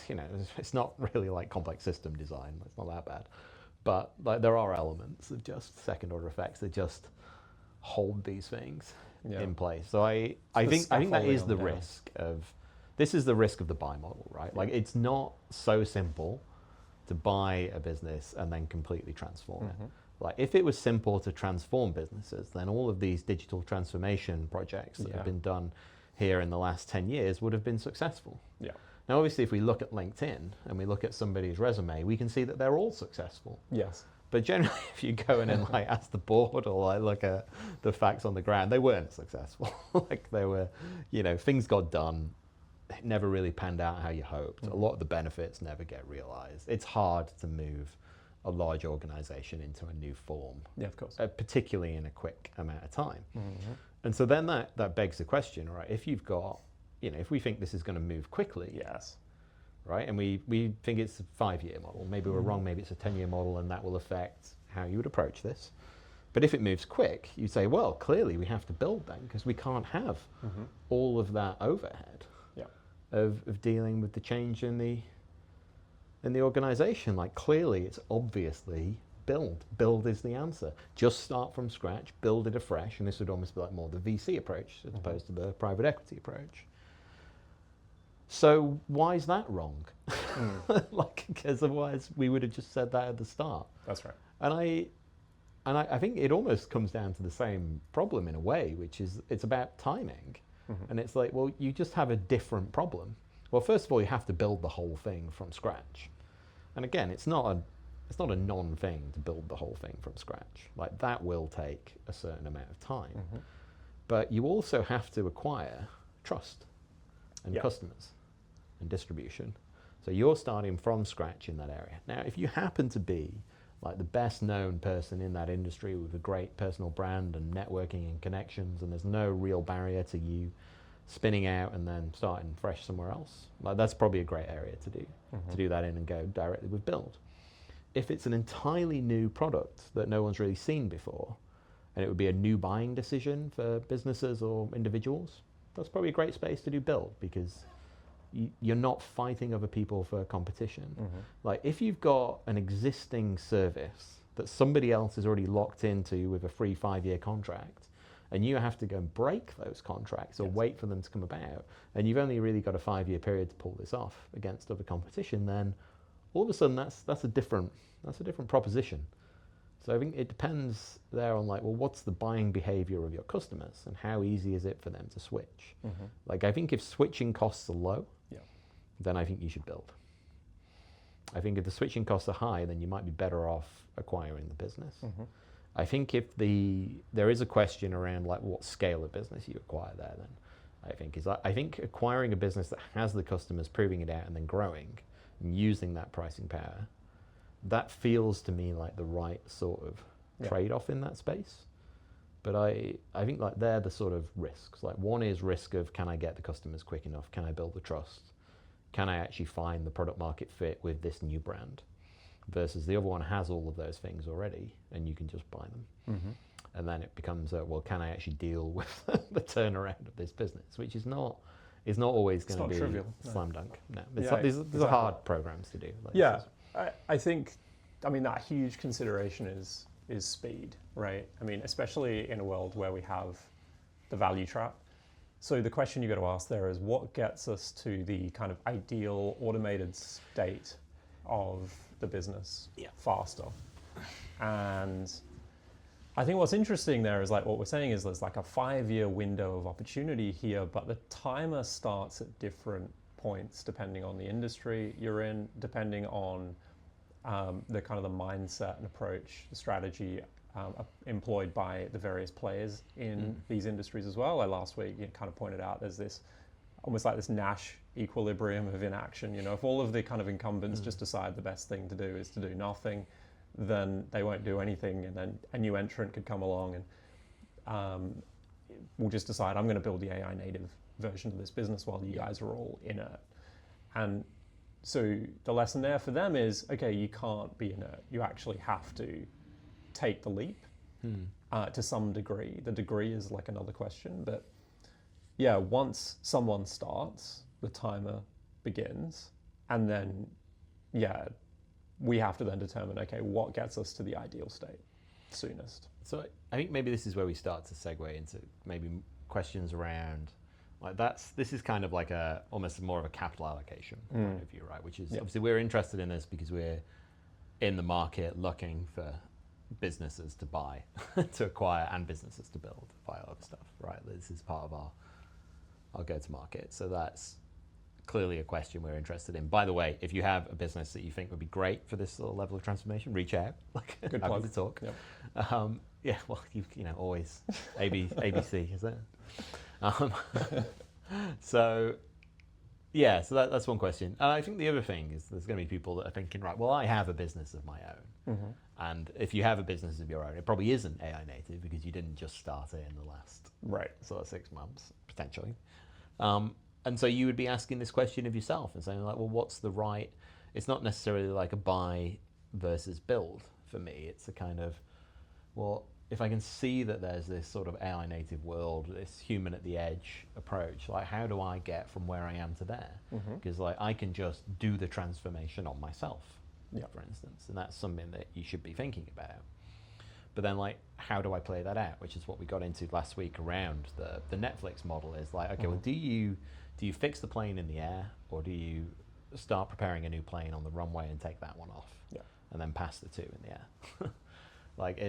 you know, it's not really like complex system design. It's not that bad, but like, there are elements of just second order effects that just hold these things in place. So I think that is the risk of. This is the risk of the buy model, right? Like, it's not so simple to buy a business and then completely transform it. Like, if it was simple to transform businesses, then all of these digital transformation projects that have been done here in the last 10 years would have been successful. Yeah. Now, obviously, if we look at LinkedIn and we look at somebody's resume, we can see that they're all successful. Yes. But generally, if you go in and like ask the board or like look at the facts on the ground, they weren't successful. Like, they were, you know, things got done. It never really panned out how you hoped. A lot of the benefits never get realized. It's hard to move a large organization into a new form. Yeah, of course. Particularly in a quick amount of time. And so then that begs the question, right? If you've got, you know, if we think this is going to move quickly, Yes. right? And we think it's a 5-year model. Maybe we're wrong, maybe it's a 10-year model, and that will affect how you would approach this. But if it moves quick, you say, well, clearly we have to build then, because we can't have all of that overhead. Of dealing with the change in the organization. Like, clearly it's obviously build. Build is the answer. Just start from scratch, build it afresh, and this would almost be like more the VC approach as opposed to the private equity approach. So why is that wrong? Like, because otherwise we would have just said that at the start. That's right. And I think it almost comes down to the same problem in a way, which is it's about timing. And it's like, well, you just have a different problem. Well, first of all, you have to build the whole thing from scratch. And again, it's not a non-thing to build the whole thing from scratch. Like, that will take a certain amount of time. But you also have to acquire trust and customers and distribution. So you're starting from scratch in that area. Now, if you happen to be like the best known person in that industry with a great personal brand and networking and connections, and there's no real barrier to you spinning out and then starting fresh somewhere else, like, that's probably a great area to do that in and go directly with build. If it's an entirely new product that no one's really seen before, and it would be a new buying decision for businesses or individuals, that's probably a great space to do build, because you're not fighting other people for competition. Like, if you've got an existing service that somebody else is already locked into with a free 5-year contract, and you have to go and break those contracts or wait for them to come about, and you've only really got a 5-year period to pull this off against other competition, then all of a sudden that's a different proposition. So I think it depends there on, like, well, what's the buying behavior of your customers and how easy is it for them to switch? Like, I think if switching costs are low, then I think you should build. I think if the switching costs are high, then you might be better off acquiring the business. I think if there is a question around, like, what scale of business you acquire there, then I think is I think acquiring a business that has the customers, proving it out, and then growing and using that pricing power, that feels to me like the right sort of trade-off in that space. But I think like they're the sort of risks. Like one is risk of, can I get the customers quick enough? Can I build the trust? Can I actually find the product market fit with this new brand? Versus the other one has all of those things already, and you can just buy them. And then it becomes, well, can I actually deal with the turnaround of this business? Which is not always going to be trivial, slam dunk. No, these are hard programs to do. Like I think, I mean, that huge consideration is speed, right? I mean, especially in a world where we have the value trap. So the question you got to ask there is, what gets us to the kind of ideal automated state of the business faster? And I think what's interesting there is like what we're saying is there's like a 5-year window of opportunity here, but the timer starts at different points depending on the industry you're in, depending on the kind of the mindset and approach, the strategy employed by the various players in these industries as well. Like last week, you kind of pointed out there's this almost like this Nash equilibrium of inaction. You know, if all of the kind of incumbents just decide the best thing to do is to do nothing, then they won't do anything, and then a new entrant could come along and we'll just decide, I'm going to build the AI native version of this business while you guys are all inert. And so the lesson there for them is, okay, you can't be inert. You actually have to take the leap to some degree. The degree is like another question, but yeah, once someone starts, the timer begins, and then we have to then determine, okay, what gets us to the ideal state soonest. So I think maybe this is where we start to segue into maybe questions around, like this is kind of like almost more of a capital allocation point of view, right? Which is obviously we're interested in this because we're in the market looking for businesses to buy, to acquire, and businesses to build via other stuff, right? This is part of our go-to-market. So that's clearly a question we're interested in. By the way, if you have a business that you think would be great for this sort of level of transformation, reach out. Like, good happy plug to talk. Yep. Well, you know, always ABC, is it? So that's one question. And I think the other thing is there's going to be people that are thinking, right, well, I have a business of my own. And if you have a business of your own, it probably isn't AI native because you didn't just start it in the last sort of 6 months, potentially. And so you would be asking this question of yourself and saying like, well, what's the right, it's not necessarily like a buy versus build for me. It's a kind of, well, if I can see that there's this sort of AI native world, this human at the edge approach, like how do I get from where I am to there? Because like I can just do the transformation on myself, for instance, and that's something that you should be thinking about. But then like, how do I play that out? Which is what we got into last week around the Netflix model is like, okay, well, do you fix the plane in the air, or do you start preparing a new plane on the runway and take that one off and then pass the two in the air? Like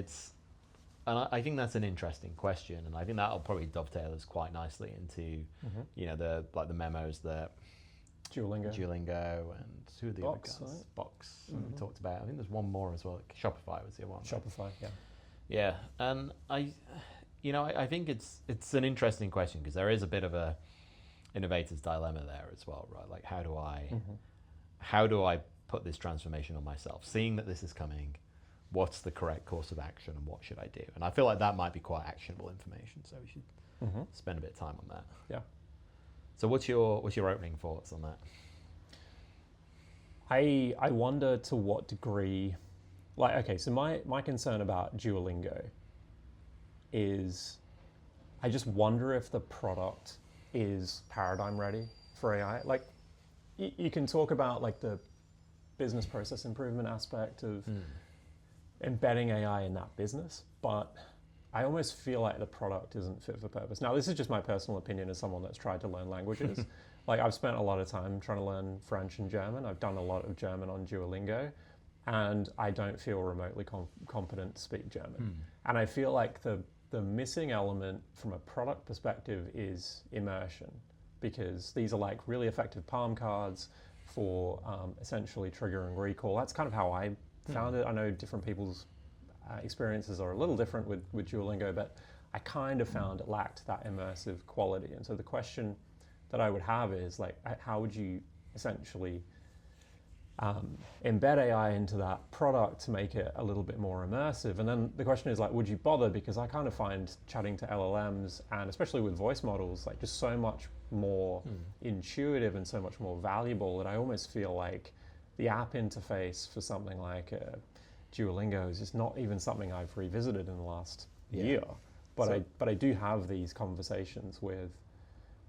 and I think that's an interesting question, and I think that'll probably dovetail us quite nicely into, you know, the memos that Duolingo and who are the other guys? Right? Box we talked about. I think there's one more as well. Shopify was the other one. Shopify, Yeah, and I think it's an interesting question because there is a bit of a innovator's dilemma there as well, right? Like how do I put this transformation on myself, seeing that this is coming? What's the correct course of action, and what should I do? And I feel like that might be quite actionable information, so we should spend a bit of time on that. Yeah. So what's your opening thoughts on that? I wonder to what degree, like, okay, so my concern about Duolingo is I just wonder if the product is paradigm ready for AI. Like you can talk about like the business process improvement aspect of embedding AI in that business, but I almost feel like the product isn't fit for purpose. Now, this is just my personal opinion as someone that's tried to learn languages. Like I've spent a lot of time trying to learn French and German. I've done a lot of German on Duolingo, and I don't feel remotely competent to speak German. And I feel like the missing element from a product perspective is immersion, because these are like really effective palm cards for essentially triggering recall. That's kind of how I found it. I know different people's experiences are a little different with Duolingo, but I kind of found it lacked that immersive quality. And so the question that I would have is like, how would you essentially embed AI into that product to make it a little bit more immersive? And then the question is like, would you bother? Because I kind of find chatting to LLMs, and especially with voice models, like just so much more intuitive and so much more valuable that I almost feel like the app interface for something like Duolingo is just not even something I've revisited in the last year. But I do have these conversations with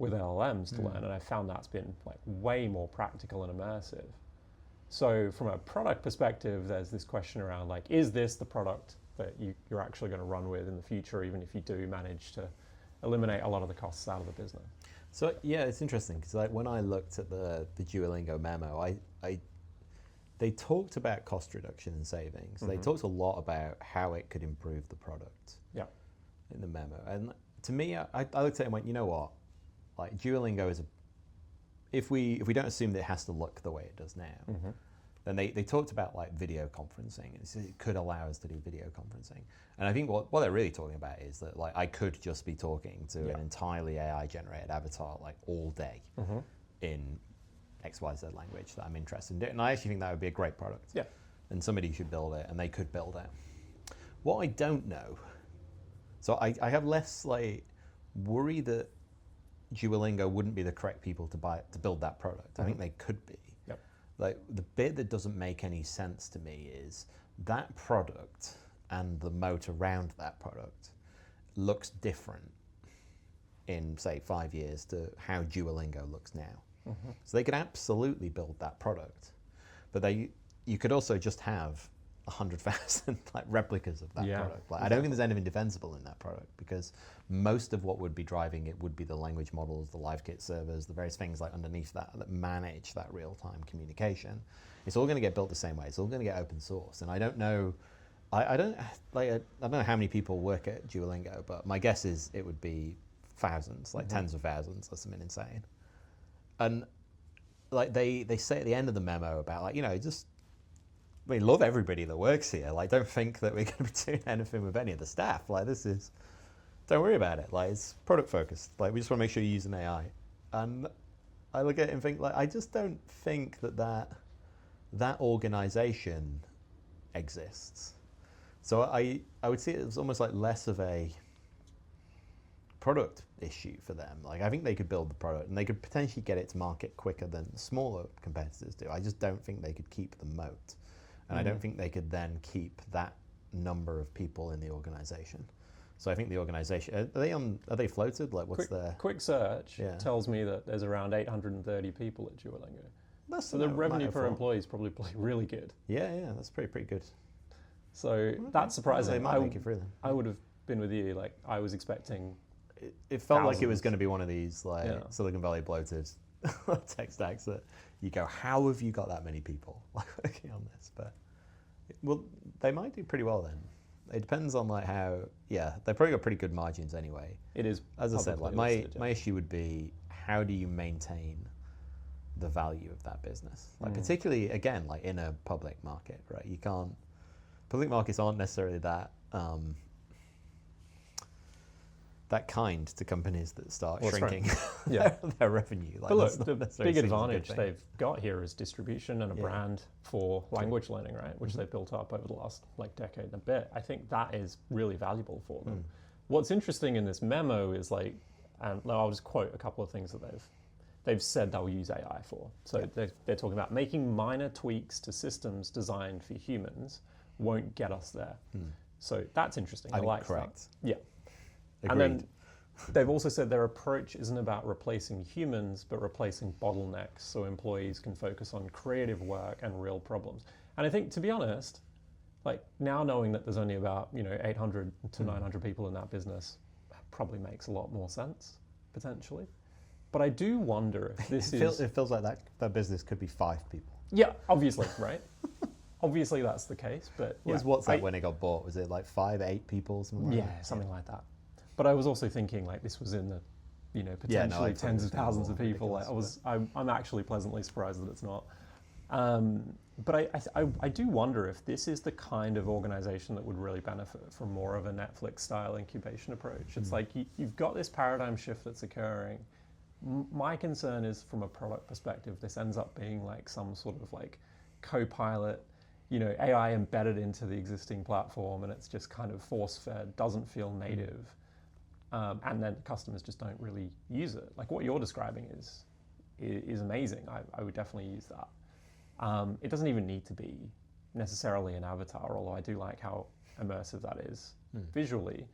LLMs to learn, and I found that's been like way more practical and immersive. So from a product perspective, there's this question around like, is this the product that you're actually going to run with in the future, even if you do manage to eliminate a lot of the costs out of the business? So yeah, it's interesting because like when I looked at the Duolingo memo, they talked about cost reduction and savings. They talked a lot about how it could improve the product. Yeah. In the memo, and to me, I looked at it and went, you know what, like Duolingo is if we don't assume that it has to look the way it does now, then they talked about like video conferencing, and it could allow us to do video conferencing. And I think what they're really talking about is that like I could just be talking to an entirely AI generated avatar like all day in XYZ language that I'm interested in doing. And I actually think that would be a great product. Yeah. And somebody should build it, and they could build it. What I don't know, so I have less like worry that Duolingo wouldn't be the correct people to build that product. I think they could be. Yep. Like the bit that doesn't make any sense to me is that product and the moat around that product looks different in say 5 years to how Duolingo looks now. So they could absolutely build that product, but you could also just have 100,000 like replicas of that product. Like, I don't think there's anything defensible in that product, because most of what would be driving it would be the language models, the live kit servers, the various things like underneath that manage that real-time communication. It's all going to get built the same way. It's all going to get open source. And I don't know, I don't know how many people work at Duolingo, but my guess is it would be thousands, like tens of thousands, or something insane. And like they say at the end of the memo about like, you know, just we love everybody that works here. Like, don't think that we're going to be doing anything with any of the staff. Like, don't worry about it. Like, it's product focused. Like, we just want to make sure you use an AI. And I look at it and think, like, I just don't think that organization exists. So I would see it as almost like less of a product issue for them. Like, I think they could build the product and they could potentially get it to market quicker than smaller competitors do. I just don't think they could keep the moat. And I don't think they could then keep that number of people in the organization. So I think the organization, are they floated? Like, what's their... Quick search tells me that there's around 830 people at Duolingo. So the revenue per employee is probably really good. Yeah, that's pretty good. So that's surprising. They might make it through them. I would have been with you. Like, I was expecting... It felt like it was going to be one of these like Silicon Valley bloated tech stacks that you go, how have you got that many people working on this? But well, they might do pretty well then. It depends on like how. Yeah, they've probably got pretty good margins anyway. It is, as I said, like my issue would be how do you maintain the value of that business? Like particularly again, like in a public market, right? You can't. Public markets aren't necessarily that. That kind to companies that start shrinking their revenue. Like, but look, the big advantage they've got here is distribution and a brand for language learning, right? Which they've built up over the last like decade and a bit. I think that is really valuable for them. What's interesting in this memo is like, and I'll just quote a couple of things that they've said they'll use AI for. So they're talking about making minor tweaks to systems designed for humans won't get us there. So that's interesting. I like that. Yeah. Agreed. And then they've also said their approach isn't about replacing humans, but replacing bottlenecks so employees can focus on creative work and real problems. And I think, to be honest, like now knowing that there's only about 800 to 900 people in that business probably makes a lot more sense, potentially. But I do wonder if this It feels like that business could be 5 people. Yeah, obviously, right? Obviously that's the case, but... Was WhatsApp when it got bought? Was it like 5, 8 people? Something like that? Something like that. But I was also thinking like this was in the, potentially tens of thousands of people. Like, I'm actually pleasantly surprised that it's not. But I do wonder if this is the kind of organization that would really benefit from more of a Netflix-style incubation approach. It's like you've got this paradigm shift that's occurring. My concern is from a product perspective, this ends up being like some sort of like co-pilot, AI embedded into the existing platform, and it's just kind of force-fed, doesn't feel native, and then customers just don't really use it. Like what you're describing is amazing. I would definitely use that. It doesn't even need to be necessarily an avatar, although I do like how immersive that is visually.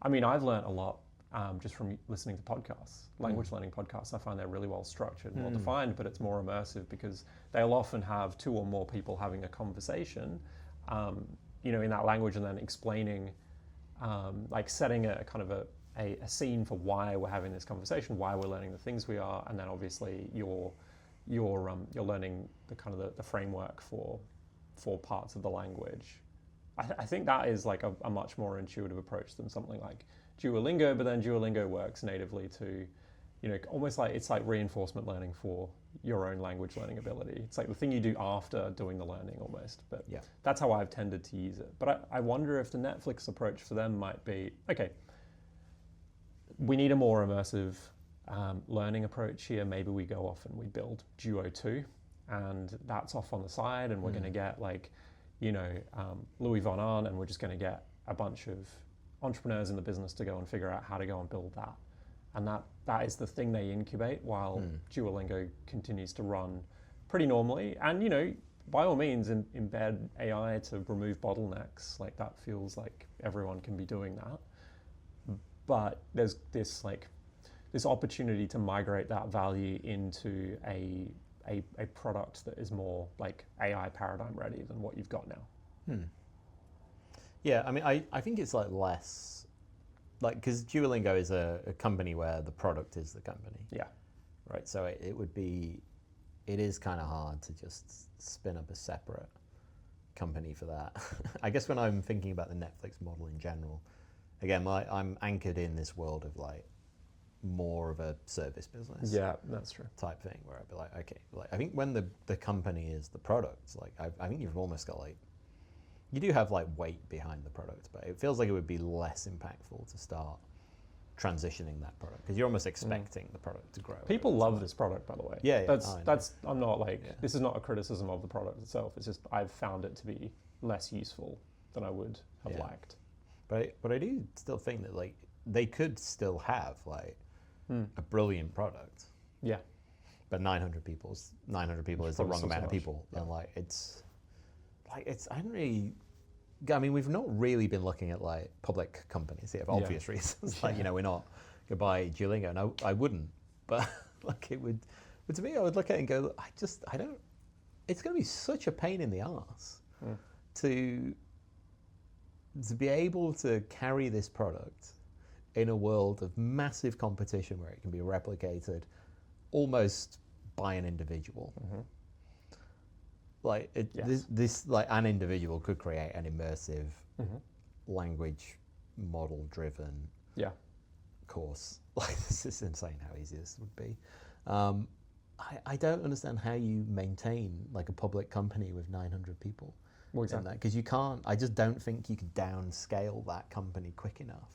I mean, I've learned a lot just from listening to podcasts, language learning podcasts. I find they're really well structured and well defined, but it's more immersive because they'll often have two or more people having a conversation, in that language, and then explaining, like setting a kind of a scene for why we're having this conversation, why we're learning the things we are, and then obviously you're learning the kind of the framework for parts of the language. I think that is like a much more intuitive approach than something like Duolingo, but then Duolingo works natively to, almost like it's like reinforcement learning for your own language learning ability. It's like the thing you do after doing the learning almost, but Yeah. that's how I've tended to use it. But I wonder if the Netflix approach for them might be, okay, we need a more immersive learning approach here. Maybe we go off and we build Duo 2, and that's off on the side, and we're going to get like, Louis von Ahn, and we're just going to get a bunch of entrepreneurs in the business to go and figure out how to go and build that. And that is the thing they incubate while Duolingo continues to run pretty normally. And, by all means, embed AI to remove bottlenecks. Like that feels like everyone can be doing that. But there's this opportunity to migrate that value into a product that is more like AI paradigm ready than what you've got now. Yeah, I mean, I think it's like less, like, because Duolingo is a company where the product is the company. Yeah. Right, so it is kind of hard to just spin up a separate company for that. I guess when I'm thinking about the Netflix model in general, again, I'm anchored in this world of like more of a service business. Yeah, that's true. Type thing where I'd be like, okay, like I think when the company is the product, like I think you've almost got like, you do have like weight behind the product, but it feels like it would be less impactful to start transitioning that product because you're almost expecting the product to grow. People love this product, by the way. Yeah, that's I'm not like, this is not a criticism of the product itself. It's just I've found it to be less useful than I would have liked. But I do still think that like they could still have like a brilliant product. Yeah. But 900 people is the wrong amount of people, and like it's I don't really. I mean, we've not really been looking at like public companies here for obvious reasons. Like, we're not going to buy Duolingo, and I wouldn't. But like it would, but to me, I would look at it and go, I don't. It's going to be such a pain in the arse to be able to carry this product in a world of massive competition where it can be replicated almost by an individual. Like this like an individual could create an immersive language model driven course. Like this is insane how easy this would be. I don't understand how you maintain like a public company with 900 people. Well, exactly. Because you can't. I just don't think you could downscale that company quick enough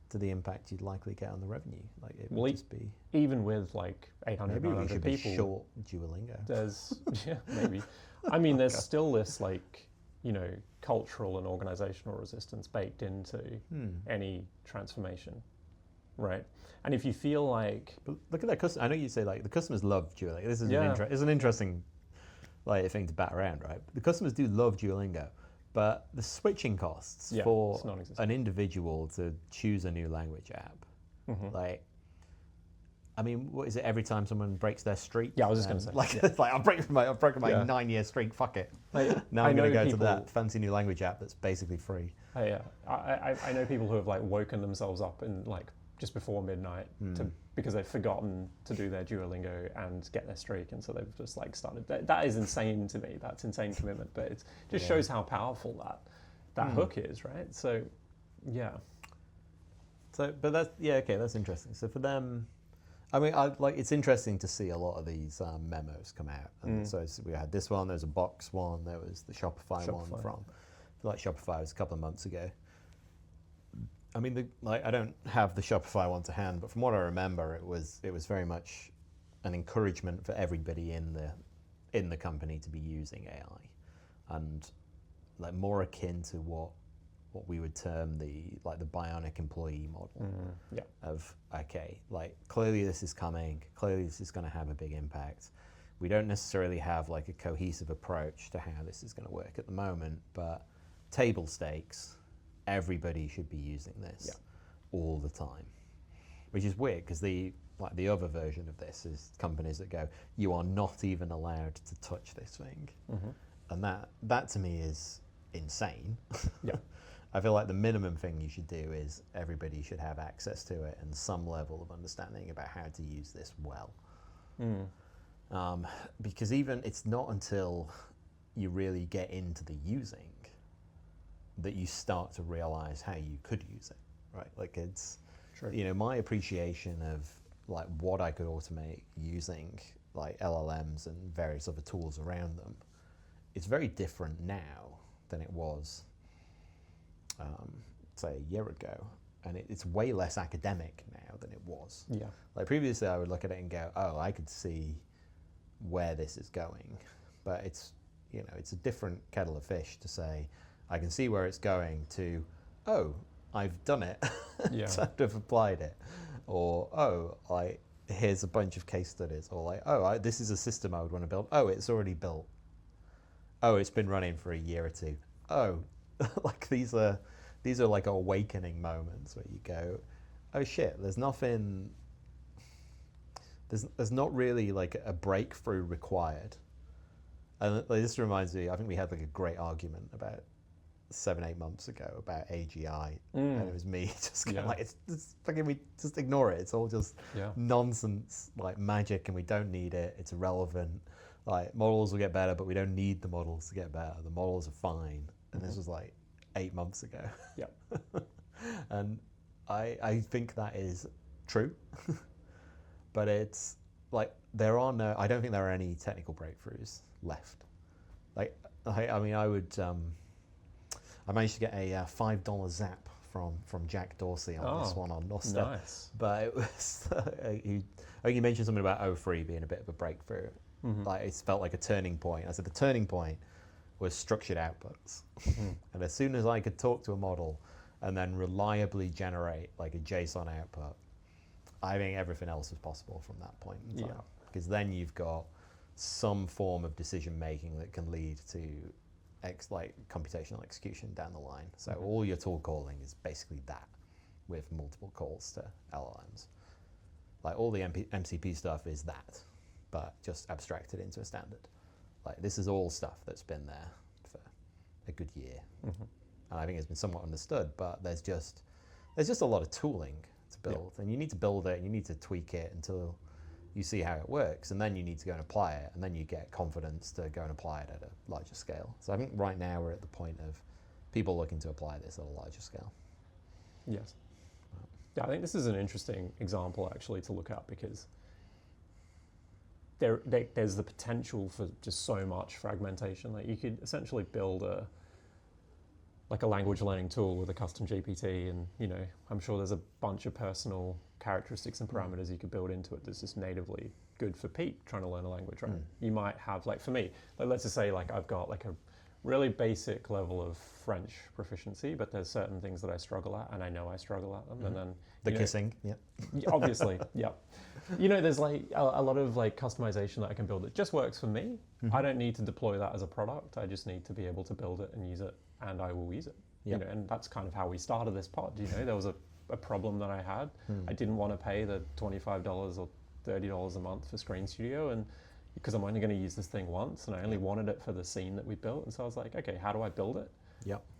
to the impact you'd likely get on the revenue. Like it would just be even with like 800, maybe 900 we should people. Be short Duolingo. There's maybe. I mean, there's still this like cultural and organizational resistance baked into any transformation, right? And if you feel like, but look at that customer. I know you say like the customers love Duolingo. This is an interesting like thing to bat around, right? The customers do love Duolingo, but the switching costs for an individual to choose a new language app, like, I mean, what is it every time someone breaks their streak? Yeah, I was just going to say. Like I've broken my 9-year streak. Fuck it. Now I'm going to go to that fancy new language app that's basically free. I know people who have like woken themselves up in like just before midnight because they've forgotten to do their Duolingo and get their streak, and so they've just like started. That is insane to me. That's insane commitment, but it just shows how powerful that hook is, right? So, yeah. So, but that's okay. That's interesting. So for them, I mean, it's interesting to see a lot of these memos come out. And so we had this one, there was a Box one, there was the Shopify one from, I feel like Shopify was a couple of months ago. I mean, I don't have the Shopify one to hand, but from what I remember, it was very much an encouragement for everybody in the company to be using AI, and like more akin to what we would term the bionic employee model of, okay, like clearly this is coming, clearly this is going to have a big impact. We don't necessarily have like a cohesive approach to how this is going to work at the moment, but table stakes, everybody should be using this all the time, which is weird because the other version of this is companies that go, you are not even allowed to touch this thing, and that to me is insane. I feel like the minimum thing you should do is everybody should have access to it and some level of understanding about how to use this well. Because even it's not until you really get into the using that you start to realize how you could use it, right? Like it's, you know, my appreciation of like what I could automate using like LLMs and various other tools around them, it's very different now than it was, say a year ago. And it's way less academic now than it was. Like previously I would look at it and go, oh, I could see where this is going. But it's, you know, it's a different kettle of fish to say, I can see where it's going to, oh, I've done it, sort of applied it. Or, oh, here's a bunch of case studies. Or like, oh, this is a system I would want to build. Oh, it's already built. Oh, it's been running for a year or two. Oh, like these are like awakening moments where you go, oh shit, there's nothing, there's not really like a breakthrough required. And like, this reminds me, I think we had like a great argument about 7-8 months ago about AGI, and it was me just kind of like, it's fucking, we just ignore it. It's all just nonsense, like magic, and we don't need it. It's irrelevant. Like models will get better, but we don't need the models to get better. The models are fine. And this was like 8 months ago. And I think that is true, but it's like I don't think there are any technical breakthroughs left. Like I mean, I managed to get a $5 zap from Jack Dorsey on this one on Nosta. Nice. But it was I think you mentioned something about O3 being a bit of a breakthrough. Like it felt like a turning point. I said the turning point was structured outputs. And as soon as I could talk to a model and then reliably generate like a JSON output, I think everything else was possible from that point in time. Because then you've got some form of decision making that can lead to like computational execution down the line. So all your tool calling is basically that, with multiple calls to LLMs. Like all the MCP stuff is that, but just abstracted into a standard. Like this is all stuff that's been there for a good year, and I think it's been somewhat understood. But there's just a lot of tooling to build, and you need to build it, and you need to tweak it until you see how it works, and then you need to go and apply it, and then you get confidence to go and apply it at a larger scale. So I think right now we're at the point of people looking to apply this at a larger scale. Yes. Yeah, I think this is an interesting example actually to look at, because there's the potential for just so much fragmentation. Like you could essentially build a language learning tool with a custom GPT, and you know, I'm sure there's a bunch of personal characteristics and parameters you could build into it that's just natively good for Pete trying to learn a language, right? You might have, like for me, like let's just say like I've got like a really basic level of French proficiency, but there's certain things that I struggle at, and I know I struggle at them. And then the kissing, obviously, you know, there's like a lot of like customization that I can build that just works for me. I don't need to deploy that as a product. I just need to be able to build it and use it, and I will use it. You know, and that's kind of how we started this pod. You know, there was a problem that I had. I didn't want to pay the $25 or $30 a month for Screen Studio, and because I'm only going to use this thing once, and I only wanted it for the scene that we built. And so I was like, okay, how do I build it?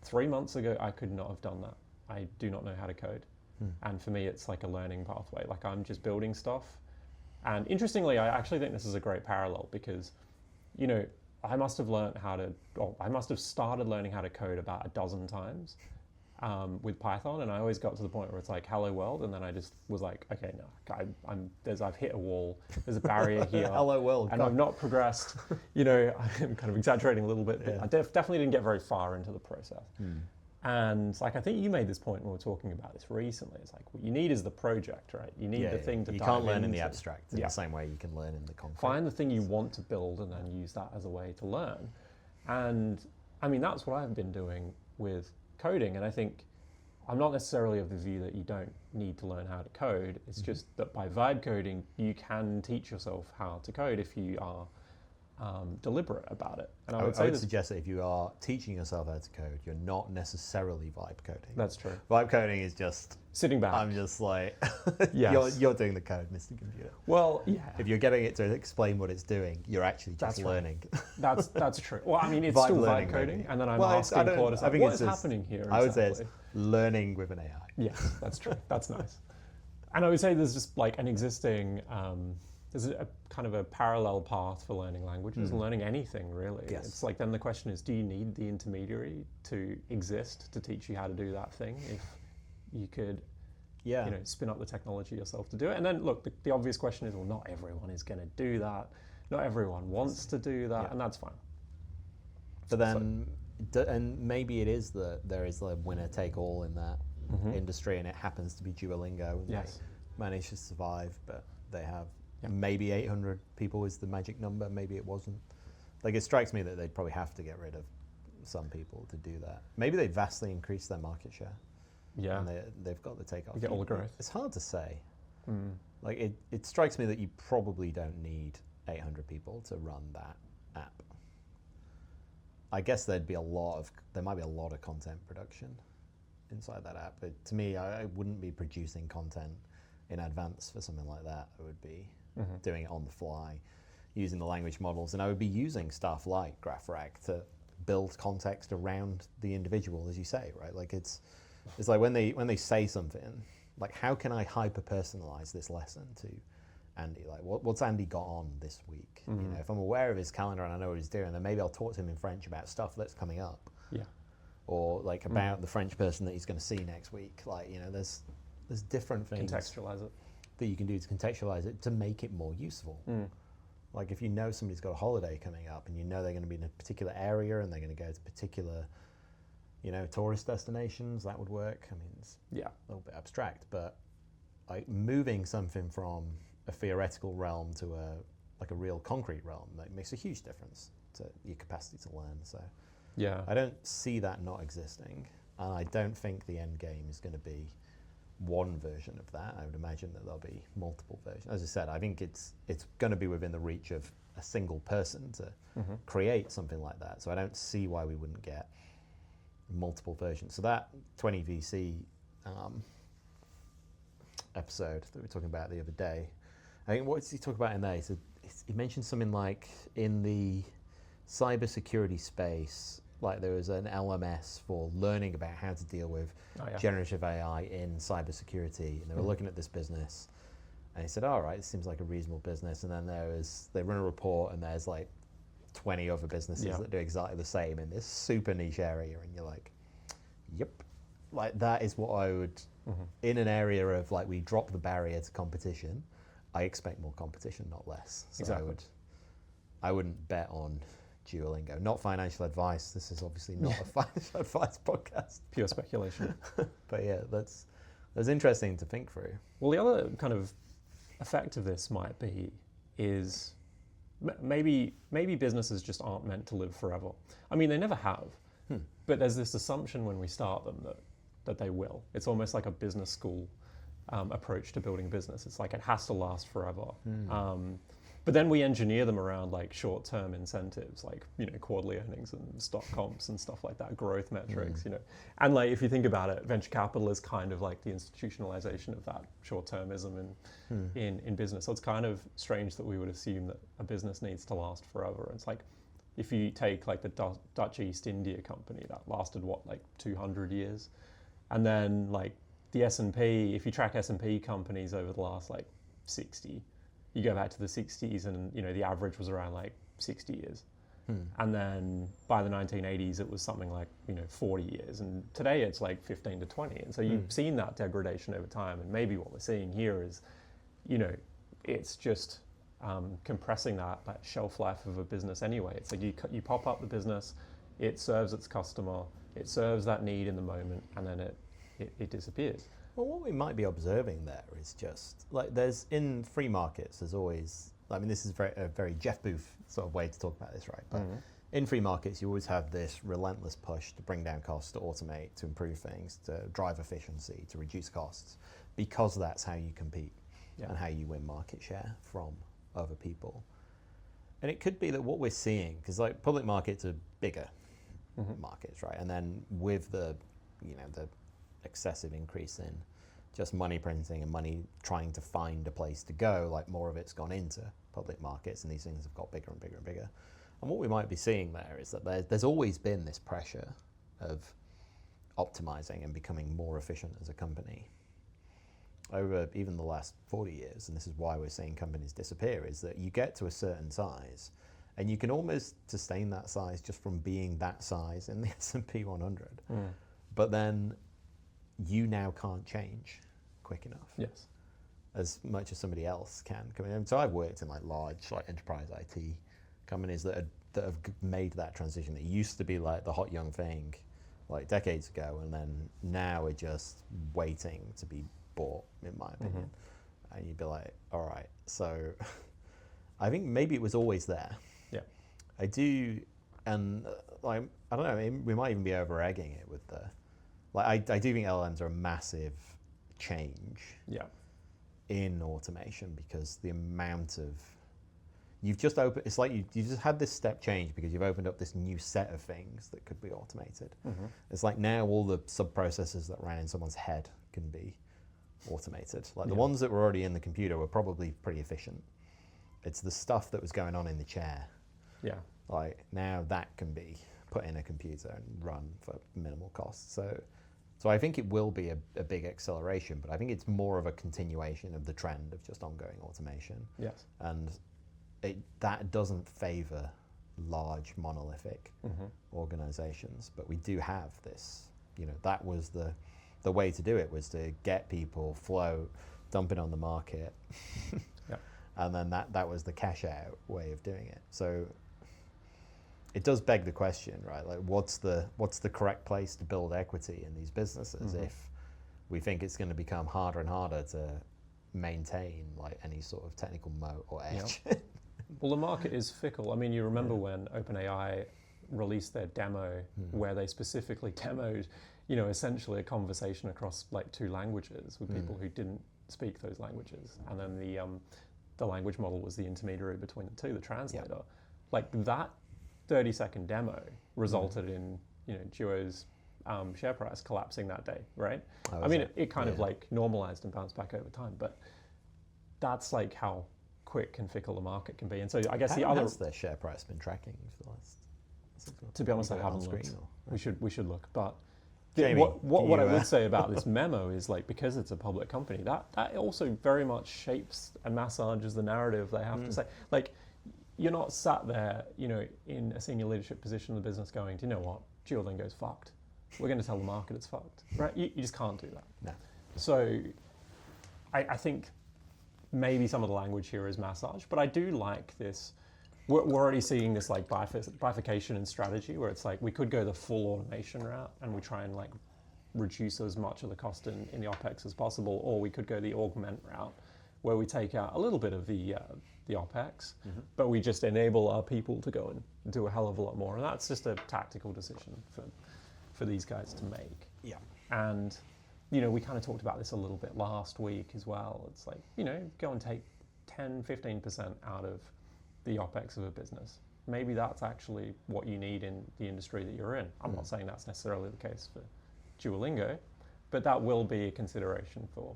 3 months ago, I could not have done that. I do not know how to code. And for me, it's like a learning pathway. Like I'm just building stuff. And interestingly, I actually think this is a great parallel, because, you know, I must have started learning how to code about a dozen times. with Python, and I always got to the point where it's like hello world, and then I just was like, okay, no, I've hit a wall. There's a barrier here. Hello world. And I've not progressed. You know, I'm kind of exaggerating a little bit, but Yeah. I definitely didn't get very far into the process. And like, I think you made this point when we were talking about this recently. It's like, what you need is the project, right? You need the thing to you dive can't learn in the into. abstract in the same way you can learn in the concrete. Find the thing you want to build and then use that as a way to learn. And I mean, that's what I've been doing with coding. And I think I'm not necessarily of the view that you don't need to learn how to code. It's just that by vibe coding, you can teach yourself how to code if you are deliberate about it. And I would suggest that if you are teaching yourself how to code, you're not necessarily vibe coding. That's true. Vibe coding is just Sitting back. I'm just like, Yes. you're doing the code, Mr. Computer. Well, yeah. If you're getting it to explain what it's doing, you're actually just That's right. learning. That's true. Well, I mean, it's Vibe still learning, vibe coding, maybe. and then I'm Well, asking Claude, I think what it's is just- happening here? I would say exactly? it's learning with an AI. Yes, that's true. That's nice. And I would say there's just like an existing, there's a kind of a parallel path for learning languages, learning anything really. Yes. It's like, then the question is, do you need the intermediary to exist to teach you how to do that thing? If you could, Yeah. you know, spin up the technology yourself to do it. And then look, the obvious question is, well, not everyone is going to do that. Not everyone wants to do that, and that's fine. But then, and maybe it is that there is a winner take all in that industry, and it happens to be Duolingo, and Yes. they managed to survive, but they have maybe 800 people is the magic number. Maybe it wasn't. Like, it strikes me that they'd probably have to get rid of some people to do that. Maybe they vastly increase their market share. Yeah. And they've got the takeoff. You get all the growth. It's hard to say. Like, it strikes me that you probably don't need 800 people to run that app. I guess there might be a lot of content production inside that app. But to me, I wouldn't be producing content in advance for something like that. I would be doing it on the fly, using the language models, and I would be using stuff like GraphRag to build context around the individual, as you say, right? Like, it's like when they say something, like, how can I hyper personalize this lesson to Andy? Like, what's Andy got on this week? You know, if I'm aware of his calendar and I know what he's doing, then maybe I'll talk to him in French about stuff that's coming up. Yeah. Or like about the French person that he's going to see next week. Like, you know, there's different things Contextualize it. that you can do to contextualize it to make it more useful. Like, if you know somebody's got a holiday coming up and you know they're going to be in a particular area and they're going to go to particular, you know, tourist destinations, that would work. I mean, it's a little bit abstract, but like moving something from a theoretical realm to a real concrete realm, that makes a huge difference to your capacity to learn. So Yeah. I don't see that not existing, and I don't think the end game is going to be one version of that. I would imagine that there'll be multiple versions. As I said, I think it's going to be within the reach of a single person to create something like that. So I don't see why we wouldn't get multiple versions. So that 20 VC episode that we were talking about the other day, I think, what did he talk about in there? He said, he mentioned something like, in the cybersecurity space, like there was an LMS for learning about how to deal with generative AI in cybersecurity, and they were looking at this business, and he said, all right, it seems like a reasonable business, and then they run a report, and there's like 20 other businesses that do exactly the same in this super niche area, and you're like, yep, like that is what I would, in an area of like, we drop the barrier to competition, I expect more competition, not less. So Exactly. I wouldn't bet on Duolingo. Not financial advice. This is obviously not a financial advice podcast. Pure speculation. But yeah, that's interesting to think through. Well, the other kind of effect of this might be is maybe businesses just aren't meant to live forever. I mean, they never have, but there's this assumption when we start them that they will. It's almost like a business school approach to building a business. It's like it has to last forever. But then we engineer them around like short-term incentives, like, you know, quarterly earnings and stock comps and stuff like that, growth metrics, you know. And like, if you think about it, venture capital is kind of like the institutionalization of that short-termism in business. So it's kind of strange that we would assume that a business needs to last forever. It's like, if you take like the Dutch East India Company, that lasted what, like 200 years? And then like the S&P, if you track S&P companies over the last like 60, you go back to the 60s and, you know, the average was around like 60 years. And then by the 1980s, it was something like 40 years, and today it's like 15 to 20. And so you've seen that degradation over time. And maybe what we're seeing here is, it's just compressing that shelf life of a business anyway. It's like you pop up the business, it serves its customer, it serves that need in the moment, and then it disappears. Well, what we might be observing there is just like in free markets, there's always, this is a very Jeff Booth sort of way to talk about this, right? But in free markets, you always have this relentless push to bring down costs, to automate, to improve things, to drive efficiency, to reduce costs, because that's how you compete and how you win market share from other people. And it could be that what we're seeing, because like public markets are bigger markets, right? And then with the excessive increase in just money printing and money trying to find a place to go, like more of it's gone into public markets, and these things have got bigger and bigger and bigger. And what we might be seeing there is that there's always been this pressure of optimizing and becoming more efficient as a company over even the last 40 years. And this is why we're seeing companies disappear, is that you get to a certain size and you can almost sustain that size just from being that size in the S&P 100. But then you now can't change quick enough. Yes. As much as somebody else can. So I've worked in large enterprise IT companies that have made that transition. It used to be like the hot young thing decades ago, and then now we're just waiting to be bought, in my opinion. And you'd be like, all right, so I think maybe it was always there. Yeah. I do, and I don't know, we might even be over egging it with the, I do think LLMs are a massive change in automation, because the amount of, you've just opened, it's like you just had this step change because you've opened up this new set of things that could be automated. It's like now all the sub-processes that ran in someone's head can be automated. The ones that were already in the computer were probably pretty efficient. It's the stuff that was going on in the chair. Yeah. Now that can be put in a computer and run for minimal cost. So I think it will be a big acceleration, but I think it's more of a continuation of the trend of just ongoing automation. Yes. And that doesn't favor large monolithic organizations, but we do have this, that was the way to do it, was to get people flow, dump it on the market. And then that was the cash out way of doing it. So it does beg the question, right? What's the correct place to build equity in these businesses if we think it's going to become harder and harder to maintain any sort of technical moat or edge? Well, the market is fickle. You remember when OpenAI released their demo where they specifically demoed, essentially a conversation across 2 languages with people who didn't speak those languages, and then the language model was the intermediary between the two, the translator. That 30-second demo resulted in Duo's share price collapsing that day, right? It kind of normalized and bounced back over time, but that's how quick and fickle the market can be. And so I guess the other, has their share price been tracking for the last 6 months? To be honest, I haven't looked. We should look, but Jamie, what I would say about this memo is because it's a public company, that also very much shapes and massages the narrative they have to say. You're not sat there, in a senior leadership position in the business going, do you know what, Duolingo's fucked. We're going to tell the market it's fucked, right? You just can't do that. No. So I think maybe some of the language here is massage, but I do like this. We're already seeing this bifurcation in strategy, where it's we could go the full automation route and we try and reduce as much of the cost in the OPEX as possible, or we could go the augment route, where we take out a little bit of the OPEX, but we just enable our people to go and do a hell of a lot more. And that's just a tactical decision for these guys to make. Yeah. And, we kind of talked about this a little bit last week as well. It's go and take 10, 15% out of the OPEX of a business. Maybe that's actually what you need in the industry that you're in. I'm not saying that's necessarily the case for Duolingo, but that will be a consideration for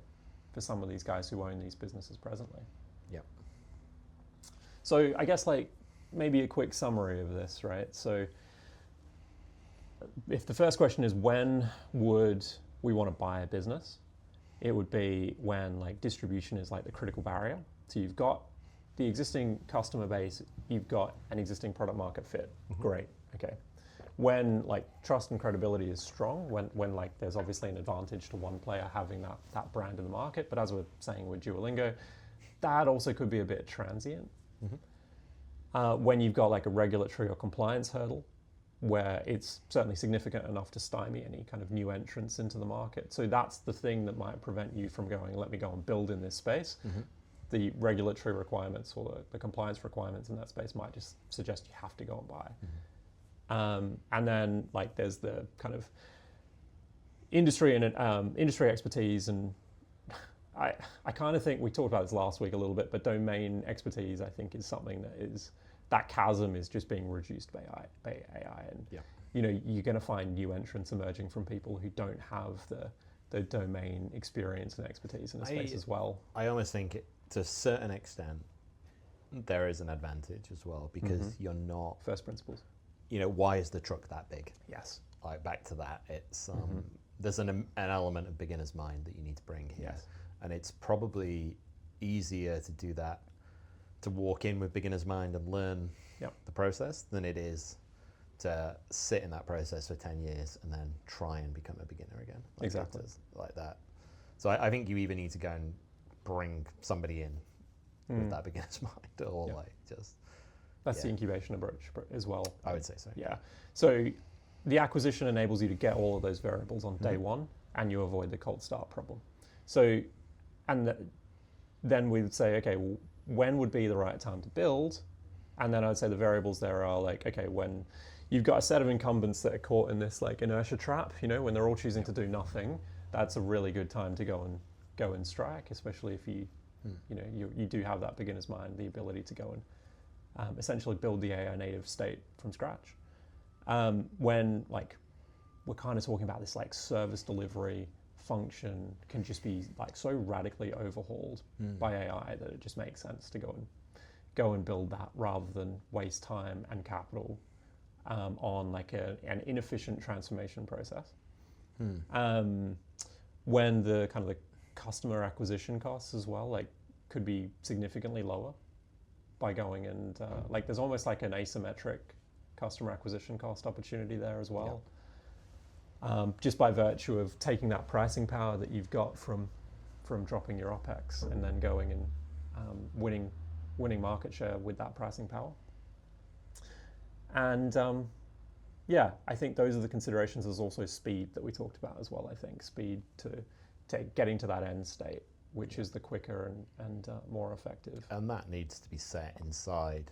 some of these guys who own these businesses presently. Yeah. So I guess maybe a quick summary of this, right? So if the first question is when would we want to buy a business, it would be when distribution is the critical barrier. So you've got the existing customer base, you've got an existing product market fit. Great. Okay. When like trust and credibility is strong, when like there's obviously an advantage to one player having that brand in the market, but as we're saying with Duolingo, that also could be a bit transient. When you've got like a regulatory or compliance hurdle, where it's certainly significant enough to stymie any kind of new entrants into the market. So that's the thing that might prevent you from going, let me go and build in this space. The regulatory requirements or the compliance requirements in that space might just suggest you have to go and buy. And then like there's the kind of industry and industry expertise, and I kind of think we talked about this last week a little bit, but domain expertise I think is something that chasm is just being reduced by AI, and you know, you're going to find new entrants emerging from people who don't have the domain experience and expertise in the space as well. I almost think to a certain extent there is an advantage as well, because you're not first principles. You know, why is the truck that big? Yes. Like back to that, it's there's an element of beginner's mind that you need to bring here. Yes. And it's probably easier to do that, to walk in with beginner's mind and learn the process, than it is to sit in that process for 10 years and then try and become a beginner again. Like exactly. Like that. So I think you either need to go and bring somebody in with that beginner's mind, or like just... That's the incubation approach as well. I would say so. Yeah. So the acquisition enables you to get all of those variables on day one, and you avoid the cold start problem. So, and then we would say, okay, well, when would be the right time to build? And then I'd say the variables there are like, okay, when you've got a set of incumbents that are caught in this like inertia trap, you know, when they're all choosing to do nothing, that's a really good time to go and strike, especially if you know, you do have that beginner's mind, the ability to go and essentially build the AI native state from scratch. When like we're kind of talking about this like service delivery function can just be like so radically overhauled by AI that it just makes sense to go and build that, rather than waste time and capital on like an inefficient transformation process. When the kind of the customer acquisition costs as well, like could be significantly lower by going and like there's almost like an asymmetric customer acquisition cost opportunity there as well. Just by virtue of taking that pricing power that you've got from dropping your OPEX and then going and winning market share with that pricing power. And I think those are the considerations. There's also speed that we talked about as well. I think speed to getting to that end state, which is the quicker and more effective. And that needs to be set inside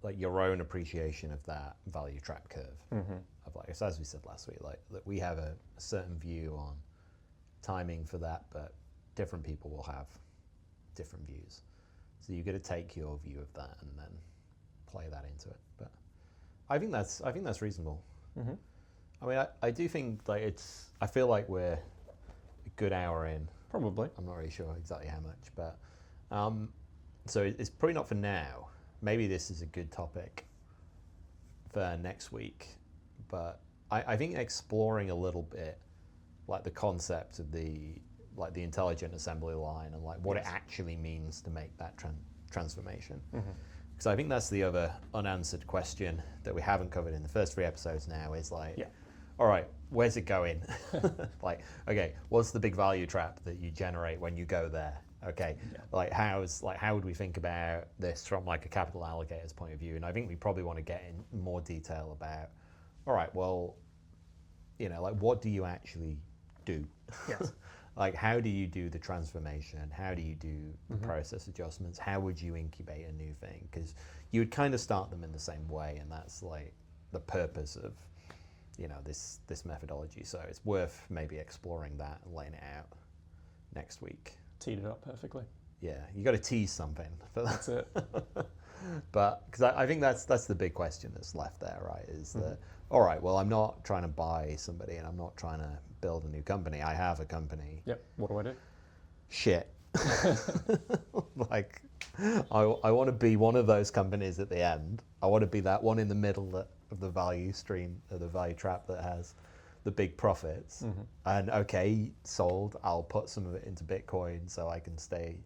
like your own appreciation of that value trap curve. Of like, so as we said last week, like that we have a certain view on timing for that, but different people will have different views. So you've got to take your view of that and then play that into it. But I think that's reasonable. I mean, I do think like I feel like we're a good hour in. Probably. I'm not really sure exactly how much, but so it's probably not for now. Maybe this is a good topic for next week, but I think exploring a little bit like the concept of the intelligent assembly line and like what it actually means to make that transformation. Because I think that's the other unanswered question that we haven't covered in the first 3 episodes now is like, all right, where's it going? Like, okay, what's the big value trap that you generate when you go there? Okay, like how would we think about this from like a capital allocator's point of view? And I think we probably want to get in more detail about, all right, well, you know, like what do you actually do? Yes. Like how do you do the transformation? How do you do the process adjustments? How would you incubate a new thing? Because you would kind of start them in the same way, and that's like the purpose of, you know, this methodology. So it's worth maybe exploring that and laying it out next week. Teed it up perfectly. Yeah, you got to tease something. That's it. But because I think that's the big question that's left there, right? Is that all right? Well, I'm not trying to buy somebody, and I'm not trying to build a new company. I have a company. Yep. What do I do? Shit. Like, I want to be one of those companies at the end. I want to be that one in the middle of the value stream, of the value trap that has the big profits. And okay, sold. I'll put some of it into Bitcoin so I can stay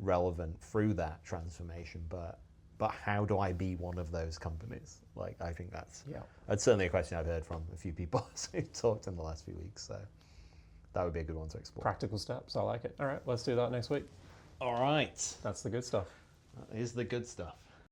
relevant through that transformation, but how do I be one of those companies? Like, I think that's certainly a question I've heard from a few people who've talked in the last few weeks. So that would be a good one to explore. Practical steps. I like it. All right, let's do that next week. All right. That's the good stuff. That is the good stuff.